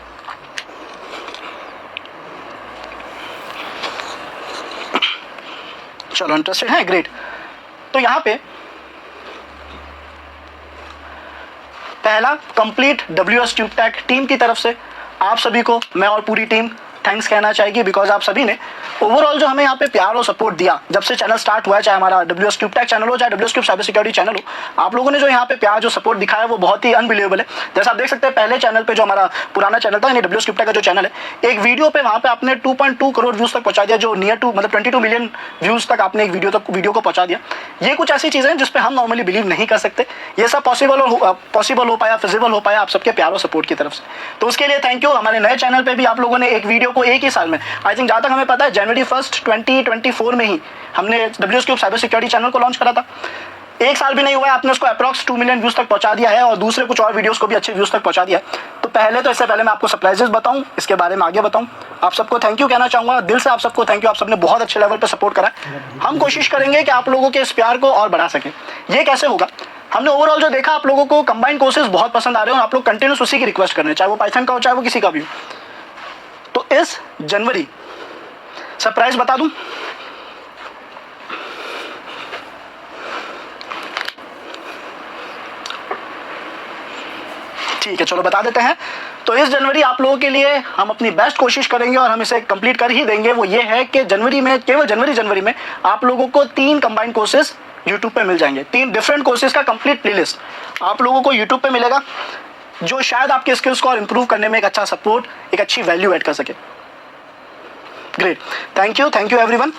चलो इंटरेस्टेड है, ग्रेट। तो यहाँ पे पहला complete WS tube tech team की तरफ से आप सभी को मैं और पूरी टीम थैंक्स कहना चाहेगी, बिकॉज आप सभी ने ओवरऑल जो हमें यहाँ पे प्यार और सपोर्ट दिया जब से चैनल स्टार्ट हुआ है, चाहे हमारा WS ट्यूब टेक चैनल हो चाहे WS tube cyber security channel हो, आप लोगों ने जो यहाँ पे प्यार जो सपोर्ट दिखाया है वो बहुत ही अनबिलीवेबल है। जैसा आप देख सकते हैं पहले चैनल पे जो हमारा पुराना चैनल था यानी WS ट्यूब टेक का जो चैनल है, एक वीडियो पे वहाँ पे आपने 2.2 करोड़ व्यूज तक पहुंचा दिया, जो नियर टू मतलब 22 मिलियन व्यूज तक आपने एक वीडियो को पहुंचा दिया। ये कुछ ऐसी चीजें हैं जिसपे हम नॉर्मली बिलीव नहीं कर सकते। ये सब पॉसिबल हो पाया, फिजिबल हो पाया आप सबके प्यार और सपोर्ट की तरफ से, तो उसके लिए थैंक यू। हमारे नए चैनल पे भी आप लोगों ने एक वीडियो को एक ही साल में, आई थिंक जहाँ तक हमें पता है जनवरी 1 2024 में ही हमने WS tube cyber security channel को लॉन्च करा था। एक साल भी नहीं हुआ है, आपने उसको अप्रॉक्स 2 मिलियन व्यूज तक पहुंचा दिया है और दूसरे कुछ और वीडियोस को भी अच्छे व्यूज तक पहुंचा दिया है। तो इससे पहले मैं आपको सरप्राइजेस बताऊं, इसके बारे में आगे बताऊं, आप सबको थैंक यू कहना चाहूंगा, दिल से आप सबको थैंक यू। आप सबने बहुत अच्छे लेवल पे सपोर्ट करा। हम कोशिश करेंगे कि आप लोगों के इस प्यार को और बढ़ा सके। ये कैसे होगा? हमने ओवरऑल जो देखा आप लोगों को कंबाइंड कोर्सेज बहुत पसंद आ रहे हैं और आप लोग कंटिन्यूस उसी की रिक्वेस्ट कर रहे हैं, चाहे वो पाइथन का हो चाहे वो किसी का भी हो। तो इस जनवरी सरप्राइज बता दूं, ठीक है चलो बता देते हैं। तो इस जनवरी आप लोगों के लिए हम अपनी बेस्ट कोशिश करेंगे और हम इसे कंप्लीट कर ही देंगे। वो ये है कि जनवरी में, केवल जनवरी में आप लोगों को 3 कंबाइंड कोर्सेज यूट्यूब पे मिल जाएंगे। 3 डिफरेंट कोर्सेज का कंप्लीट प्लेलिस्ट आप लोगों को यूट्यूब पे मिलेगा, जो शायद आपके स्किल्स को और इंप्रूव करने में एक अच्छा सपोर्ट, एक अच्छी वैल्यू ऐड कर सके। Great, thank you everyone.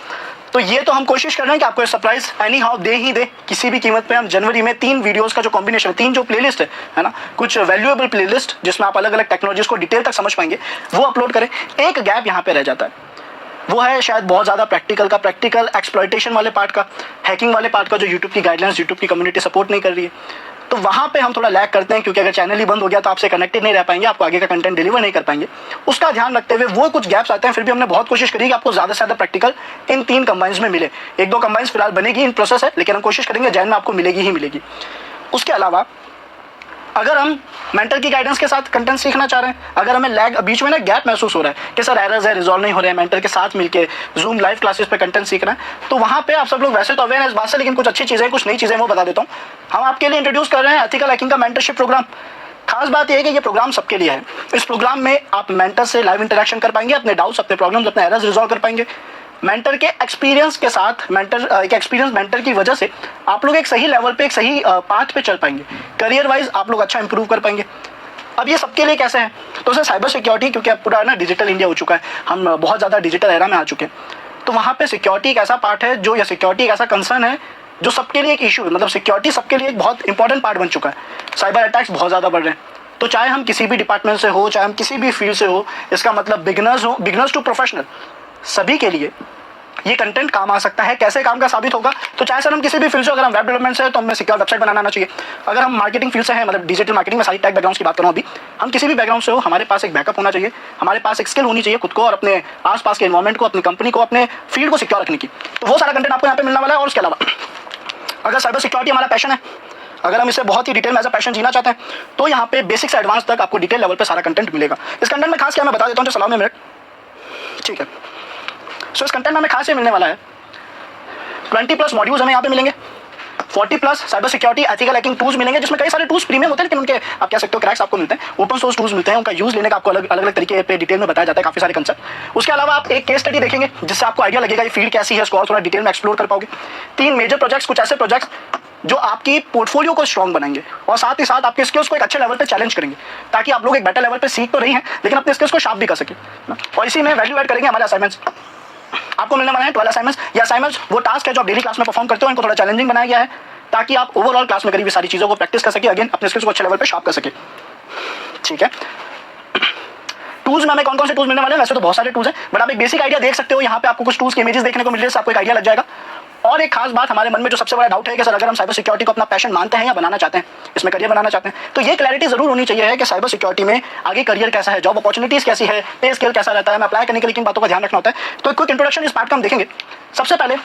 तो ये तो हम कोशिश कर रहे हैं कि आपको सरप्राइज एनी हाउ दे ही दे, किसी भी कीमत पे हम जनवरी में 3 वीडियोस का जो कॉम्बिनेशन, 3 जो प्लेलिस्ट है ना, कुछ वैल्यूएबल प्लेलिस्ट जिसमें आप अलग अलग टेक्नोलॉजीज को डिटेल तक समझ पाएंगे, वो अपलोड करें। एक गैप यहाँ पे रह जाता है, वो है शायद बहुत ज़्यादा प्रैक्टिकल एक्सप्लॉयटेशन वाले पार्ट का, हैकिंग वाले पार्ट का, जो यूट्यूब की गाइडलाइंस, यूट्यूब की कम्युनिटी सपोर्ट नहीं कर रही है। तो वहाँ पे हम थोड़ा लैग करते हैं, क्योंकि अगर चैनल ही बंद हो गया तो आपसे कनेक्टेड नहीं रह पाएंगे, आपको आगे का कंटेंट डिलीवर नहीं कर पाएंगे। उसका ध्यान रखते हुए वो कुछ गैप्स आते हैं। फिर भी हमने बहुत कोशिश करी कि आपको ज़्यादा से ज़्यादा प्रैक्टिकल इन 3 कंबाइंस में मिले। 1-2 कंबाइंस फिलहाल बनेगी, इन प्रोसेस है, लेकिन हम कोशिश करेंगे जैन में आपको मिलेगी ही मिलेगी। उसके अलावा अगर हम मेंटर की गाइडेंस के साथ कंटेंट सीखना चाह रहे हैं, अगर हमें लैग, बीच में ना गैप महसूस हो रहा है कि सर एरर्स है, रिजॉल्व नहीं हो रहे हैं, मेंटर के साथ मिलके जूम लाइव क्लासेस पे कंटेंट सीख रहे हैं, तो वहाँ पे आप सब लोग वैसे तो अवेयर है इस बात से, लेकिन कुछ अच्छी चीज़ें, कुछ नई चीज़ें वो बता देता हूँ। हम आपके लिए इंट्रोड्यूस कर रहे हैं एथिकल हैकिंग का मेंटरशिप प्रोग्राम। खास बात यह है कि ये प्रोग्राम सबके लिए है। इस प्रोग्राम में आप मेंटर से लाइव इंटरेक्शन कर पाएंगे, अपने डाउट्स, अपने प्रॉब्लम्स, अपने एरर्स रिजॉल्व कर पाएंगे। मेंटर के एक्सपीरियंस के साथ, एक एक्सपीरियंस मेंटर की वजह से आप लोग एक सही लेवल पे, एक सही पाथ पे चल पाएंगे। करियर वाइज आप लोग अच्छा इंप्रूव कर पाएंगे। अब ये सबके लिए कैसे है? तो सर साइबर सिक्योरिटी, क्योंकि अब पूरा ना डिजिटल इंडिया हो चुका है, हम बहुत ज़्यादा डिजिटल एरा में आ चुके हैं, तो वहाँ पे सिक्योरिटी एक ऐसा पार्ट है जो, या सिक्योरिटी एक ऐसा कंसर्न है जो सबके लिए एक इशू है। मतलब सिक्योरिटी सबके लिए एक बहुत इंपॉर्टेंट पार्ट बन चुका है। साइबर अटैक्स बहुत ज़्यादा बढ़ रहे हैं, तो चाहे हम किसी भी डिपार्टमेंट से हो, चाहे हम किसी भी फील्ड से हो, इसका मतलब बिगिनर्स टू प्रोफेशनल, सभी के लिए ये कंटेंट काम आ सकता है। कैसे काम का साबित होगा? तो चाहे सर हम किसी भी फील्ड से, अगर हम वेब डेवलपमेंट से है तो हमें सिक्योर वेबसाइट बनाना आना चाहिए। अगर हम मार्केटिंग फील्ड से हैं, मतलब डिजिटल मार्केटिंग में, सारी टेक बैकग्राउंड की बात करूँ अभी, हम किसी भी बैकग्राउंड से हो, हमारे पास एक बैकअप होना चाहिए, हमारे पास एक स्किल होनी चाहिए खुद को और अपने आसपास के एनवायरमेंट को, अपनी कंपनी को, अपने फील्ड को सिक्योर रखने की। तो वो सारा कंटेंट आपको यहाँ पे मिलने वाला है। और उसके अलावा अगर साइबर सिक्योरिटी हमारा पैशन है, अगर हम इसे बहुत ही डिटेल में एज अ पैशन जीना चाहते हैं, तो यहाँ पे बेसिक से एडवांस तक आपको डिटेल लेवल पे सारा कंटेंट मिलेगा। इस कंटेंट में खास क्या मैं बता देता हूँ, जो सलाह में मिनट, ठीक है। सो इस कंटेंट में हमें खास ये मिलने वाला है, 20+ मॉड्यूल्स हमें यहाँ पे मिलेंगे। 40+ cyber security ethical hacking tools मिलेंगे, जिसमें कई सारे टूल्स प्रीमियम होते हैं, लेकिन उनके आप कह सकते हो क्रैक्स आपको मिलते हैं, ओपन सोर्स टूल्स मिलते हैं, उनका यूज लेने का आपको अलग अलग तरीके पे डिटेल में बताया जाता है, काफी सारे कंसेप्ट। उसके अलावा आप एक केस स्टडी देखेंगे जिससे आपको आइडिया लगेगा ये फील्ड कैसी है, उसको और थोड़ा डिटेल में एक्सप्लोर कर पाओगे। 3 मेजर प्रोजेक्ट्स, कुछ ऐसे प्रोजेक्ट्स जो आपकी पोर्टफोलियो को स्ट्रॉन्ग बनाएंगे और साथ ही साथ आपके स्किल्स को एक अच्छे लेवल पे चैलेंज करेंगे, ताकि आप लोग एक बेटर लेवल पे सीख तो रही हैं लेकिन अपने स्किल्स को शार्प भी कर सके। और इसी में वैल्यू ऐड करेंगे हमारे असाइनमेंट्स। आपको मिलने वाले हैं 12 असाइनमेंट्स। ये असाइनमेंट्स वो टास्क है जो आप डेली क्लास में परफॉर्म करते हो, इनको थोड़ा चैलेंजिंग बनाया गया है ताकि आप ओवरऑल क्लास में करीब सारी चीज़ों को प्रैक्टिस कर सके, अगेन अपने स्किल्स को अच्छे लेवल पे शार्प कर सके। ठीक है, टूल्स में हमें कौन कौन से टूल्स मिलने वाले हैं? वैसे तो बहुत सारे टूल्स हैं, बट आप एक बेसिक आइडिया देख सकते हो। यहाँ पे आपको कुछ टूल्स के इमेजेस देखने को मिल रहे हैं, आपको एक आइडिया लग जाएगा। और एक खास बात हमारे मन में जो सबसे बड़ा डाउट है कि सर अगर हम साइबर सिक्योरिटी को अपना पैशन मानते हैं या बनाना चाहते हैं, इसमें करियर बनाना चाहते हैं, तो ये क्लैरिटी जरूर होनी चाहिए है कि साइबर सिक्योरिटी में आगे करियर कैसा है, जॉब अपॉर्चुनिटीज कैसी है, पे स्केल कैसा रहता है, हमें अप्लाई करने के लिए किन बातों का ध्यान रखना होता है। तो एक क्विक इंट्रोडक्शन इस पार्ट का हम देखेंगे। सबसे पहले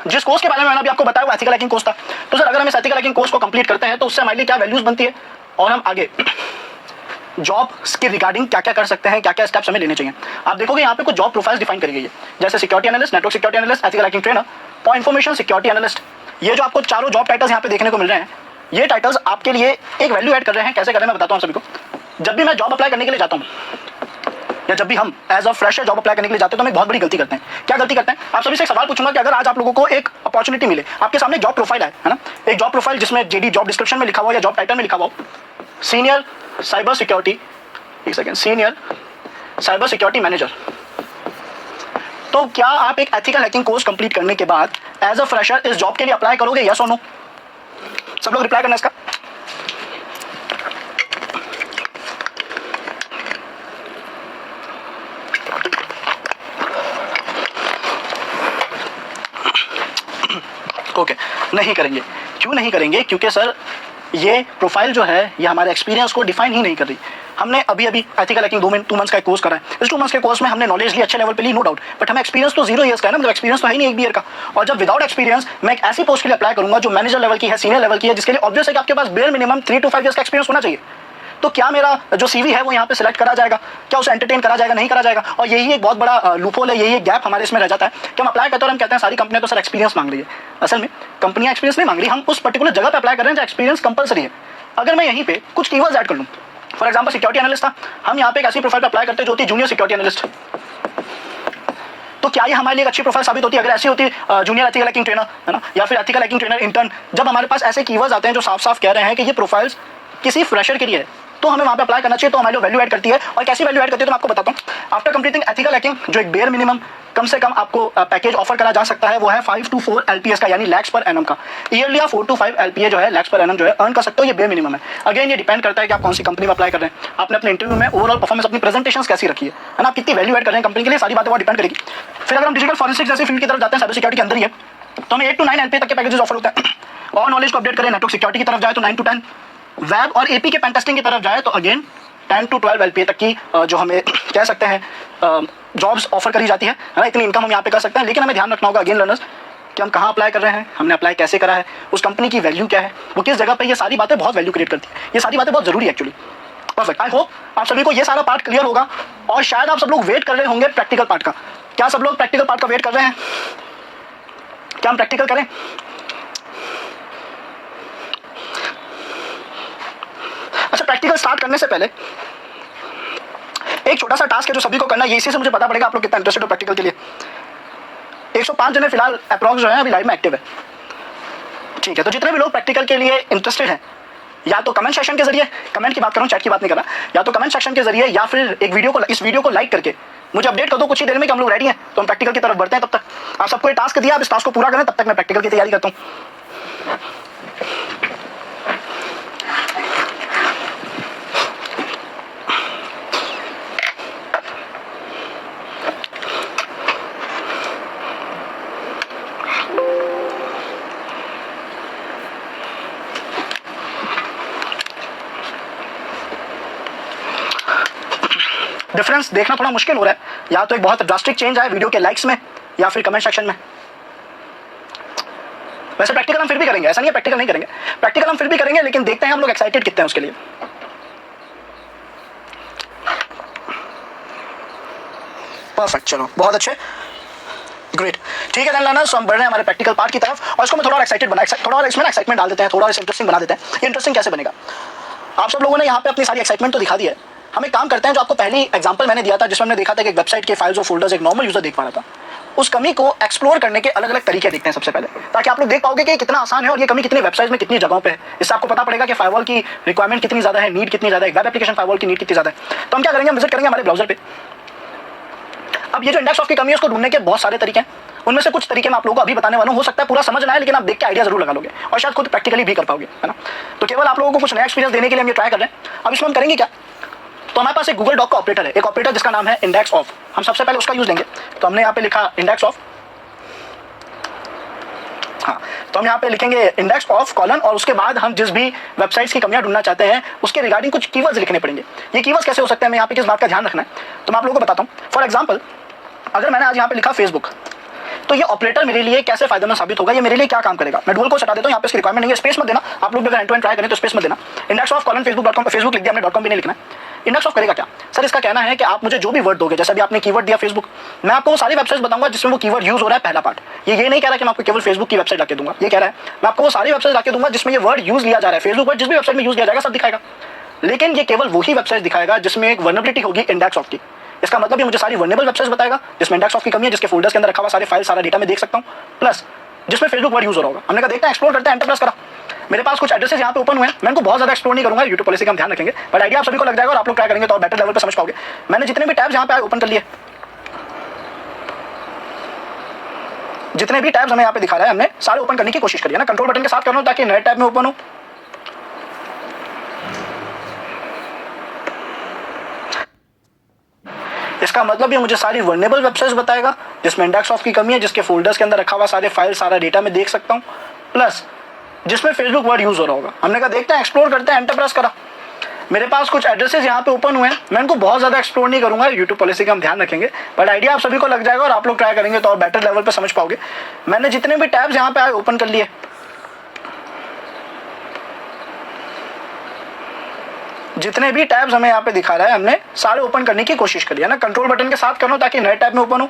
जिस कोर्स के बारे में मैंने अभी आपको बताया वो एथिकल हैकिंग कोर्स था। तो सर अगर हम इस एथिकल हैकिंग कोर्स को कंप्लीट करते हैं तो उससे हमारे लिए क्या वैल्यूज बनती है और हम आगे जॉब के रिगार्डिंग क्या क्या कर सकते हैं, क्या क्या स्टेप्स हमें लेने चाहिए। आप देखोगे यहाँ पे कुछ जॉब प्रोफाइल्स डिफाइन करी गई है, जैसे security analyst, network security analyst, ethical hacking trainer और इन्फॉर्मेशन सिक्योरिटी एनालिस्ट। ये जो आपको चारों जॉब टाइटल्स यहाँ पे देखने को मिल रहे हैं, ये टाइटल्स आपके लिए एक वैल्यू ऐड कर रहे हैं। कैसे कर रहे हैं मैं बताता हूँ सभी को। जब भी मैं जॉब अप्लाई करने के लिए जाता हूँ या जब भी हम as a fresher job apply करने के लिए जाते हैं तो हम एक बहुत बड़ी गलती करते हैं। क्या गलती करते हैं? आप सभी से एक सवाल पूछूंगा कि अगर आज आप लोगों को एक अपॉर्चुनिटी मिले, आपके सामने जॉब प्रोफाइल है ना, एक जॉब प्रोफाइल जिसमें जेडी जॉब डिस्क्रिप्शन में लिखा हुआ या जॉब टाइटल में लिखा हुआ सीनियर साइबर सिक्योरिटी, एक second, senior cyber security manager, तो क्या आप एक एथिकल हैकिंग कोर्स कंप्लीट करने के बाद एज अ फ्रेशर इस जॉब के लिए अप्लाई करोगे, यस और नो? सब लोग रिप्लाई करना इसका। ओके, नहीं करेंगे। क्यों नहीं करेंगे? क्योंकि सर ये प्रोफाइल जो है ये हमारे एक्सपीरियंस को डिफाइन ही नहीं कर रही। हमने अभी एथिकल हैकिंग 2 मंथ्स का एक कोर्स करा है। इस 2 मंथ्स के कोर्स में हमने नॉलेज ली, अच्छे लेवल पे ली, नो डाउट, बट हमें एक्सपीरियंस तो 0 ईयर्स का है ना, मतलब एक्सपीरियंस तो है ही नहीं 1 ईयर का। और जब विदाउट एक्सपीरियंस मैं एक ऐसी पोस्ट के लिए अप्लाई करूंगा जो मैनेजर लेवल की है, सीनियर लेवल की है, जिसके लिए ऑब्वियस है कि आपके पास बेयर मिनिमम 3 to 5 ईयर्स का एक्सपीरियंस होना चाहिए। तो क्या मेरा जो सीवी है वो यहाँ पे सिलेक्ट करा जाएगा? क्या उसे एंटरटेन करा जाएगा? नहीं करा जाएगा। और यही एक बहुत बड़ा लूपहोल है, यही एक गैप हमारे इसमें रह जाता है कि हम अप्लाई करते हैं और हम कहते हैं सारी कंपनियां तो सर एक्सपीरियंस मांग रही है। असल में कंपनियां एक्सपीरियंस नहीं मांग रही, हम उस पर्टिकुलर जगह पे अप्लाई कर रहे हैं जहाँ एक्सपीरियंस कंपलसरी है। अगर मैं यहीं पे कुछ कीवर्ड्स ऐड कर लूँ, फॉर एग्जाम्पल सिक्योरिटी एनालिस्ट था, हम यहाँ पे एक ऐसी प्रोफाइल पे अप्लाई करते हैं जो होती है जूनियर सिक्योरिटी एनालिस्ट, तो क्या ये हमारे लिए एक अच्छी प्रोफाइल साबित होती है? अगर ऐसी होती है जूनियर एथिकल हैकिंग ट्रेनर, है ना, या फिर एथिकल हैकिंग ट्रेनर इंटर्न, जब हमारे पास ऐसे कीवर्ड्स आते हैं जो साफ साफ कह रहे हैं कि ये प्रोफाइल्स किसी फ्रेशर के लिए है, तो हमें वहाँ पे अप्लाई करना चाहिए। तो हमारे वैल्यू ऐड करती है। और कैसी वैल्यू ऐड करती है तो मैं आपको बताता हूँ। आफ्टर कंप्लीटिंग एथिकल हैकिंग जो एक बेयर मिनिमम कम से कम आपको पैकेज ऑफर करा जा सकता है वो है 5 to 4 LPS का, यानी लैक्स पर एनम का। ईयरली आप 4 to 5 LPA जो है लैक्स पर एनम जो है अर्न कर सकते हो, ये बेयर मिनिमम है। अगेन ये डिपेंड करता है कि आप कौन सी कंपनी में अप्लाई कर रहे हैं, आपने अपने इंटरव्यू में ओवरऑल परफॉर्मेंस, अपनी प्रेजेंटेशंस कैसी रखी है ना, आप कितनी वैल्यू ऐड कर रहे हैं कंपनी के लिए, सारी बातें वो डिपेंड करेगी। फिर अगर हम डिजिटल फॉरेंसिक्स जैसे फील्ड की तरफ जाते हैं, साइबर सिक्योरिटी के अंदर ही है, तो हमें 8 to 9 LPA तक के पैकेजेस ऑफर होते हैं। और नॉलेज को अपडेट करें, नेटवर्क सिक्योरिटी की तरफ जाए तो 9 to 10, वेब और AP के पेन टेस्टिंग की तरफ जाए तो अगेन 10 to 12 LPA तक की जो हमें कह सकते हैं जॉब्स ऑफर करी जाती है ना, इतनी इनकम हम यहाँ पे कर सकते हैं। लेकिन हमें ध्यान रखना होगा अगेन लर्नर्स कि हम कहाँ अप्लाई कर रहे हैं, हमने अप्लाई कैसे करा है, उस कंपनी की वैल्यू क्या है, वो किस जगह पे, ये सारी बातें बहुत वैल्यू क्रिएट करती है। ये सारी बातें बहुत जरूरी है एक्चुअली। परफेक्ट, आई होप आप सभी को ये सारा पार्ट क्लियर होगा। और शायद आप सब लोग वेट कर रहे होंगे प्रैक्टिकल पार्ट का। क्या सब लोग प्रैक्टिकल पार्ट का वेट कर रहे हैं? क्या हम प्रैक्टिकल करें? अच्छा, प्रैक्टिकल स्टार्ट करने से पहले एक छोटा सा टास्क है जो सभी को करना है। ये इसी से मुझे पता पड़ेगा आप लोग कितना इंटरेस्टेड हो प्रैक्टिकल के लिए। 105 जने फिलहाल अप्रॉक्स जो है अभी लाइव में एक्टिव है। ठीक है, तो जितने भी लोग प्रैक्टिकल के लिए इंटरेस्टेड हैं, या तो कमेंट सेक्शन के जरिए, कमेंट की बात करूं, चैट की बात नहीं कर रहा, या तो कमेंट सेक्शन के जरिए या फिर एक वीडियो को, इस वीडियो को लाइक करके मुझे अपडेट कर दो कुछ ही देर में कि हम लोग रेडी हैं, तो हम प्रैक्टिकल की तरफ बढ़ते हैं। तब तक आप सबको ये टास्क दिया, आप इस टास्क को पूरा करें, तब तक मैं प्रैक्टिकल की तैयारी करता हूँ। डिफरेंस देखना थोड़ा मुश्किल हो रहा है, या तो एक बहुत ड्रास्टिक चेंज आए वीडियो के लाइक्स में या फिर कमेंट सेक्शन में। वैसे प्रैक्टिकल हम फिर भी करेंगे, ऐसा नहीं है प्रैक्टिकल नहीं करेंगे, प्रैक्टिकल हम फिर भी करेंगे, लेकिन देखते हैं हम लोग एक्साइटेड कितने हैं उसके लिए। परफेक्ट, चलो बहुत अच्छे, ग्रेट। ठीक है लर्नर्स, तो हम बढ़ रहे हैं हमारे प्रैक्टिकल पार्ट की तरफ और इसको मैं थोड़ा और एक्साइटेड बना, थोड़ा और इसमें एक्साइटमेंट डाल देते हैं, थोड़ा और इंटरेस्टिंग बना देते हैं। ये इंटरेस्टिंग कैसे बनेगा? आप सब लोगों ने यहाँ पे अपनी सारी एक्साइटमेंट तो दिखा दी है। हम एक काम करते हैं, जो आपको पहली एग्जांपल मैंने दिया था जिसमें हमने देखा था कि एक वेबसाइट के फाइल्स और फोल्डर्स एक नॉर्मल यूजर देख पा रहा था, उस कमी को एक्सप्लोर करने के अलग अलग तरीके देखते हैं सबसे पहले, ताकि आप लोग देख पाओगे कि कितना आसान है और ये कमी कितनी वेबसाइट में कितनी जगहों पे है। इससे आपको पता पड़ेगा कि फायरवॉल की रिक्वायरमेंट कितनी ज़्यादा है, नीड कितनी ज़्यादा है, वेब एप्लीकेशन फायरवॉल की नीड कितनी ज़्यादा है। तो हम क्या करेंगे, हम विजिट करेंगे हमारे ब्राउजर पे। अब ये जो इंडेक्स ऑफ की कमी है उसको ढूंढने के बहुत सारे तरीके हैं, उनमें से कुछ तरीके मैं आप लोगों को अभी बताने वाला हूं। हो सकता है पूरा समझ ना आए, लेकिन आप देख के आइडिया जरूर लगा लोगे और शायद खुद प्रैक्टिकली भी कर पाओगे, है ना। तो केवल आप लोगों को कुछ नया एक्सपीरियंस देने के लिए हम ये ट्राई कर रहे हैं। अब इसमें हम करेंगे क्या, तो हमारे पास एक गूगल डॉक का ऑपरेटर है, एक ऑपरेटर जिसका नाम है इंडेक्स ऑफ। हम सबसे पहले उसका यूज लेंगे। तो हमने यहाँ पे लिखा इंडेक्स ऑफ, हाँ, तो हम यहाँ पे लिखेंगे इंडेक्स ऑफ कॉलन और उसके बाद हम जिस भी वेबसाइट्स की कमियां ढूंढना चाहते हैं उसके रिगार्डिंग कुछ कीवर्ड्स लिखने पड़ेंगे। ये कीवर्ड्स कैसे हो सकते हैं, मैं यहाँ पे किस बात का ध्यान रखना है तो मैं आप लोगों को बताता हूँ। फॉर एग्जाम्पल, अगर मैंने आज यहाँ पे लिखा फेसबुक, तो ये ऑपरेटर मेरे लिए कैसे फायदेमंद साबित होगा, ये मेरे लिए क्या काम करेगा। मैं डुअल को हटा देता हूँ, यहाँ पे इसकी रिक्वायरमेंट नहीं है, स्पेस मत देना। आप लोग अगर एंड टू एंड ट्राई करें तो स्पेस मत देना। Index of colon facebook.com, Facebook लिख दिया हमने, .com भी नहीं लिखना है। इंडेक्स ऑफ करेगा क्या सर, इसका कहना है कि आप मुझे जो भी वर्ड दोगे, जैसे अभी आपने कीवर्ड दिया फेसबुक, मैं आपको वो सारी वेबसाइट्स बताऊंगा जिसमें वो कीवर्ड यूज हो रहा है। पहला पार्ट ये नहीं कह रहा कि मैं आपको केवल फेसबुक की वेबसाइट लाके दूंगा, ये कह रहा है मैं आपको वो सारी वेबसाइट लाके दूंगा जिसमें ये वर्ड यूज लिया जा रहा है। फेसबुक वर्ड जिस भी वेबसाइट में यूज किया जाएगा सब दिखाएगा, लेकिन ये केवल वही वेबसाइट दिखाएगा जिसमें एक वर्नेबिलिटी होगी इंडेक्स ऑफ की। इसका मतलब ये मुझे सारी वर्नेबल वेबसाइट्स बताएगा जिसमें इंडेक्स ऑफ की कमी है, जिसके फोल्डर्स के अंदर रखा हुआ सारे फाइल सारा डेटा में देख सकता हूँ, प्लस जिसमें फेसबुक वर्ड यूज हो रहा होगा। हमने कहा देखते हैं, एक्सप्लोर करते हैं, एंटर प्रेस करा। मेरे पास कुछ एड्रेसेस यहाँ पे ओपन हुए हैं, मैं इनको बहुत ज्यादा एक्सप्लोर नहीं करूंगा, यूट्यूब पॉलिसी का हम ध्यान रखेंगे, बट आइडिया आप सभी को लग जाएगा और आप लोग ट्राई करेंगे तो और बेटर लेवल पे समझ पाओगे। मैंने जितने भी टैब्स यहाँ पे ओपन कर लिए, जितने भी टैब्स हमें यहाँ पे दिखा रहा है हमने सारे ओपन करने की कोशिश करी है ना। कंट्रोल बटन के साथ करना हो ताकि नए टैब में ओपन हो। इसका मतलब ये मुझे सारी वर्नेबल वेबसाइट्स बताएगा जिसमें इंडेक्स ऑफ की कमी है, जिसके फोल्डर्स के अंदर रखा हुआ सारे फाइल सारा डेटा में देख सकता हूँ, प्लस जिसमें फेसबुक वर्ड यूज हो रहा होगा। हमने कहा देखते हैं, एक्सप्लोर करते हैं, एंटर प्रेस करा। मेरे पास कुछ एड्रेसेस यहाँ पे ओपन हुए हैं, मैं इनको बहुत ज्यादा एक्सप्लोर नहीं करूंगा, यूट्यूब पॉलिसी का हम ध्यान रखेंगे, बट आइडिया आप सभी को लग जाएगा और आप लोग ट्राई करेंगे तो और बेटर लेवल पे समझ पाओगे। मैंने जितने भी टैब्स यहाँ पे आए ओपन कर लिए, जितने भी टैब्स हमें यहाँ पे दिखा रहा है हमने सारे ओपन करने की कोशिश करी है ना। कंट्रोल बटन के साथ करना ताकि नए टैब में ओपन हो।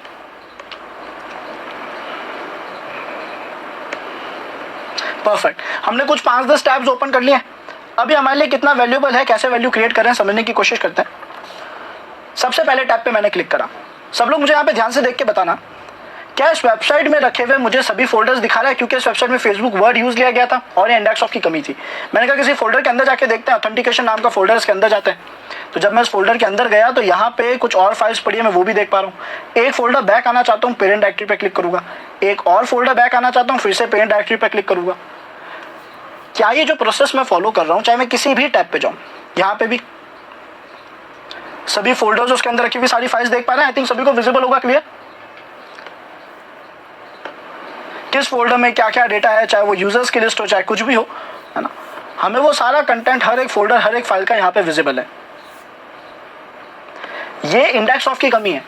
परफेक्ट, हमने कुछ 5-10 टैब्स ओपन कर लिए। अभी हमारे लिए कितना वैल्यूएबल है, कैसे वैल्यू क्रिएट कर रहे हैं समझने की कोशिश करते हैं। सबसे पहले टैब पे मैंने क्लिक करा। सब लोग मुझे यहाँ पे ध्यान से देख के बताना, क्या इस वेबसाइट में रखे हुए मुझे सभी फोल्डर्स दिखा रहा है, क्योंकि इस वेबसाइट में फेसबुक वर्ड यूज लिया गया था और ये इंडेक्स ऑफ की कमी थी। मैंने कहा किसी फोल्डर के अंदर जाके देखते हैं, ऑथेंटिकेशन नाम का फोल्डर इसके अंदर जाते हैं। तो जब मैं इस फोल्डर के अंदर गया तो यहाँ पे कुछ और फाइल्स पड़ी है, मैं वो भी देख पा रहा हूँ। एक फोल्डर बैक आना चाहता हूँ, पेरेंट डायरेक्टरी पे क्लिक करूंगा। एक और फोल्डर बैक आना चाहता हूँ, फिर से पेरेंट डायरेक्टरी पे क्लिक करूंगा। क्या ये जो प्रोसेस मैं फॉलो कर रहा हूँ, चाहे मैं किसी भी टैब पे जाऊँ, यहाँ पे भी सभी फोल्डर्स उसके अंदर रखी हुई सारी फाइल्स देख पा रहे हैं। आई थिंक सभी को विजिबल होगा, क्लियर, किस फोल्डर में क्या क्या डेटा है, चाहे वो यूजर्स की लिस्ट हो चाहे कुछ भी हो, है ना। हमें वो सारा कंटेंट, हर एक फोल्डर, हर एक फाइल का यहाँ पे विजिबल है। ये इंडेक्स ऑफ की कमी है।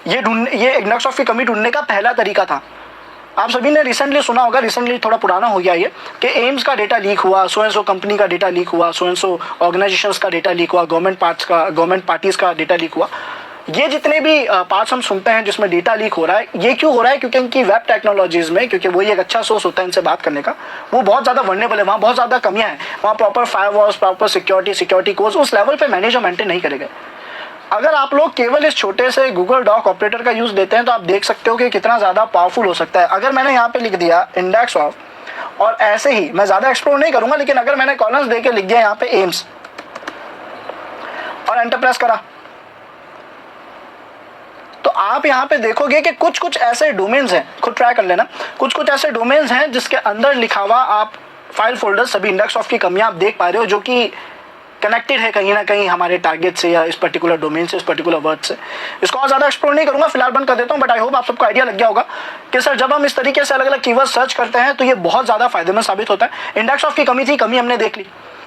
ये इंडेक्स ऑफ की कमी ढूंढने का पहला तरीका था। आप सभी ने रिसेंटली सुना होगा, रिसेंटली थोड़ा पुराना हो गया ये, कि एम्स का डेटा लीक हुआ, सो एंड सो कंपनी का डेटा लीक हुआ, सो एंड सो ऑर्गेनाइजेशंस का डेटा लीक हुआ, गवर्नमेंट पार्टीज का डेटा लीक हुआ। ये जितने भी पार्ट्स हम सुनते हैं जिसमें डेटा लीक हो रहा है, ये क्यों हो रहा है? क्योंकि इनकी वेब टेक्नोलॉजीज में, क्योंकि वही एक अच्छा सोर्स होता है इनसे बात करने का, वो बहुत ज़्यादा वर्नेबल है, वहाँ बहुत ज़्यादा कमियाँ हैं, वहाँ proper firewalls, proper security course उस लेवल पे मैनेज और मेंटेन नहीं करेंगे। अगर आप लोग केवल इस छोटे से गूगल डॉक ऑपरेटर का यूज़ देते हैं तो आप देख सकते हो कि कितना ज़्यादा पावरफुल हो सकता है। अगर मैंने यहाँ पे लिख दिया इंडेक्स ऑफ, और ऐसे ही मैं ज़्यादा एक्सप्लोर नहीं करूँगा, लेकिन अगर मैंने कॉलम्स दे के लिख दिया यहाँ पे एम्स और एंटर प्रेस करा, तो आप यहाँ पे देखोगे कि कुछ कुछ ऐसे डोमेन्स हैं, खुद ट्राई कर लेना, कुछ कुछ ऐसे डोमेन्स हैं जिसके अंदर लिखा हुआ आप फाइल फोल्डर सभी इंडेक्स ऑफ की कमियां आप देख पा रहे हो, जो कि कनेक्टेड है कहीं ना कहीं हमारे टारगेट से या इस पर्टिकुलर डोमेन से, इस पर्टिकुलर वर्ड से। इसको और ज़्यादा एक्सप्लोर नहीं करूँगा, फिलहाल बंद कर देता हूँ, बट आई होप आप सबको आइडिया लग गया होगा कि सर जब हम इस तरीके से अलग अलग कीवर्ड सर्च करते हैं तो ये बहुत ज़्यादा फायदेमंद साबित होता है। इंडेक्स ऑफ की कमी थी, कमी हमने देख ली,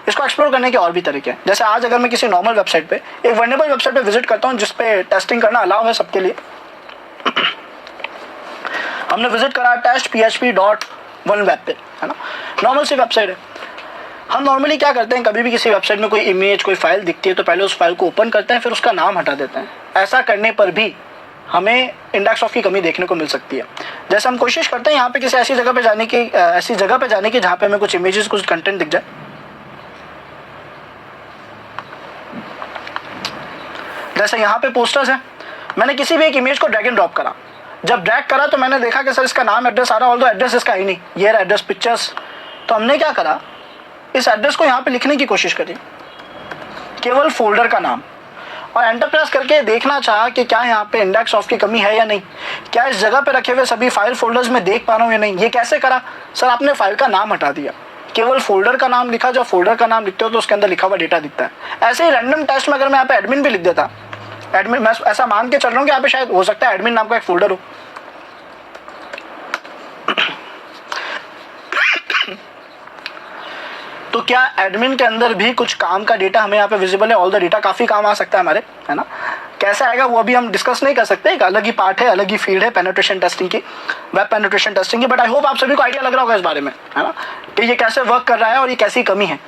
इसको एक्सप्लोर करने के और भी तरीके हैं। जैसे आज अगर मैं किसी नॉर्मल वेबसाइट पे, एक वर्नेबल वेबसाइट पे विजिट करता हूँ जिसपे टेस्टिंग करना अलाउ है सबके लिए, हमने विजिट करा testphp.1 वेब पे, है ना, नॉर्मल सी वेबसाइट है। हम नॉर्मली क्या करते हैं, कभी भी किसी वेबसाइट में कोई इमेज, कोई फाइल दिखती है तो पहले उस फाइल को ओपन करते हैं, फिर उसका नाम हटा देते हैं। ऐसा करने पर भी हमें इंडेक्स ऑफ की कमी देखने को मिल सकती है। जैसे हम कोशिश करते हैं यहाँ पे किसी ऐसी जगह पे जाने की जहाँ पे हमें कुछ इमेजेस कुछ कंटेंट दिख जाए। जैसे यहाँ पे पोस्टर्स है, मैंने किसी भी एक इमेज को ड्रैग एंड ड्रॉप करा, जब ड्रैग करा तो मैंने देखा कि सर इसका नाम एड्रेस आ रहा है, ऑल्दो एड्रेस इसका ही नहीं, ये रहा एड्रेस पिक्चर्स। तो हमने क्या करा, इस एड्रेस को यहाँ पे लिखने की कोशिश करी, केवल फोल्डर का नाम, और एंटर प्रेस करके देखना चाहा कि क्या यहाँ पे इंडेक्स ऑफ की कमी है या नहीं, क्या इस जगह पे रखे हुए सभी फाइल फोल्डर्स में देख पा रहा हूँ या नहीं। ये कैसे करा सर, आपने फाइल का नाम हटा दिया, केवल फोल्डर का नाम लिखा। जब फोल्डर का नाम लिखते हो तो उसके अंदर लिखा हुआ डेटा दिखता है। ऐसे ही रैंडम टेस्ट में अगर मैं यहाँ पे एडमिन भी लिख देता, एडमिन, मैं ऐसा मान के चल रहा हूँ कि यहाँ पे शायद हो सकता है एडमिन नाम का एक फोल्डर हो, तो क्या एडमिन के अंदर भी कुछ काम का डेटा हमें यहाँ पे विजिबल है। ऑल द डेटा काफ़ी काम आ सकता है हमारे, है ना। कैसे आएगा वो अभी हम डिस्कस नहीं कर सकते, एक अलग ही पार्ट है, अलग ही फील्ड है पेनिट्रेशन टेस्टिंग की, वेब पेनिट्रेशन टेस्टिंग की। बट आई होप आप सभी को आइडिया लग रहा होगा इस बारे में, है ना, कि ये कैसे वर्क कर रहा है और ये कैसी कमी है।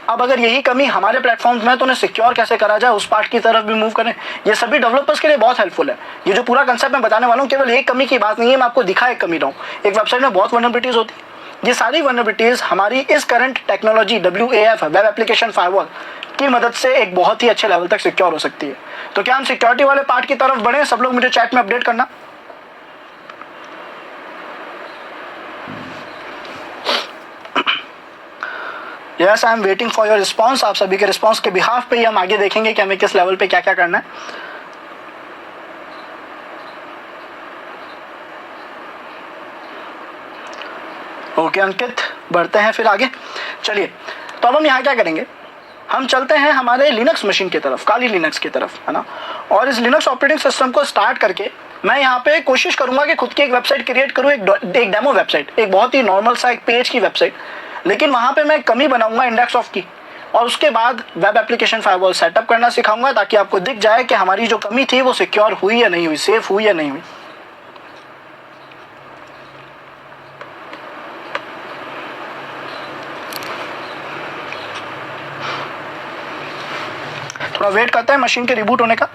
अब अगर यही कमी हमारे प्लेटफॉर्म्स में, तो उन्हें सिक्योर कैसे करा जाए, उस पार्ट की तरफ भी मूव करें। ये सभी डेवलपर्स के लिए बहुत हेल्पफुल है। ये जो पूरा कंसेप्ट मैं बताने वाला हूँ केवल एक कमी की बात नहीं है, मैं आपको दिखा एक कमी रहा हूँ। एक वेबसाइट में बहुत वल्नरेबिलिटीज होती है, ये सारी वल्नरेबिलिटीज हमारी इस current technology WAF web application firewall की मदद से एक बहुत ही अच्छे लेवल तक सिक्योर हो सकती है। तो क्या हम सिक्योरिटी वाले पार्ट की तरफ बढ़े? सब लोग मुझे चैट में अपडेट करना। Yes, I am waiting for your response. आप सभी के रिस्पॉन्स के बिहाफ पे ही हम आगे देखेंगे कि हमें किस लेवल पे क्या क्या करना है। ओके अंकित, बढ़ते हैं फिर आगे। चलिए, तो अब हम यहाँ क्या करेंगे, हम चलते हैं हमारे लिनक्स मशीन की तरफ, काली लिनक्स की तरफ, है ना। और इस लिनक्स ऑपरेटिंग सिस्टम को स्टार्ट करके मैं यहाँ पे कोशिश करूँगा कि खुद की एक वेबसाइट क्रिएट करूँ, एक डेमो वेबसाइट, एक बहुत ही नॉर्मल सा एक पेज की वेबसाइट, लेकिन वहाँ पे मैं कमी बनाऊंगा इंडेक्स ऑफ की, और उसके बाद वेब एप्लीकेशन फायरवॉल सेटअप करना सिखाऊंगा, ताकि आपको दिख जाए कि हमारी जो कमी थी वो सिक्योर हुई या नहीं हुई, सेफ हुई या नहीं हुई। थोड़ा वेट करते हैं मशीन के रिबूट होने का।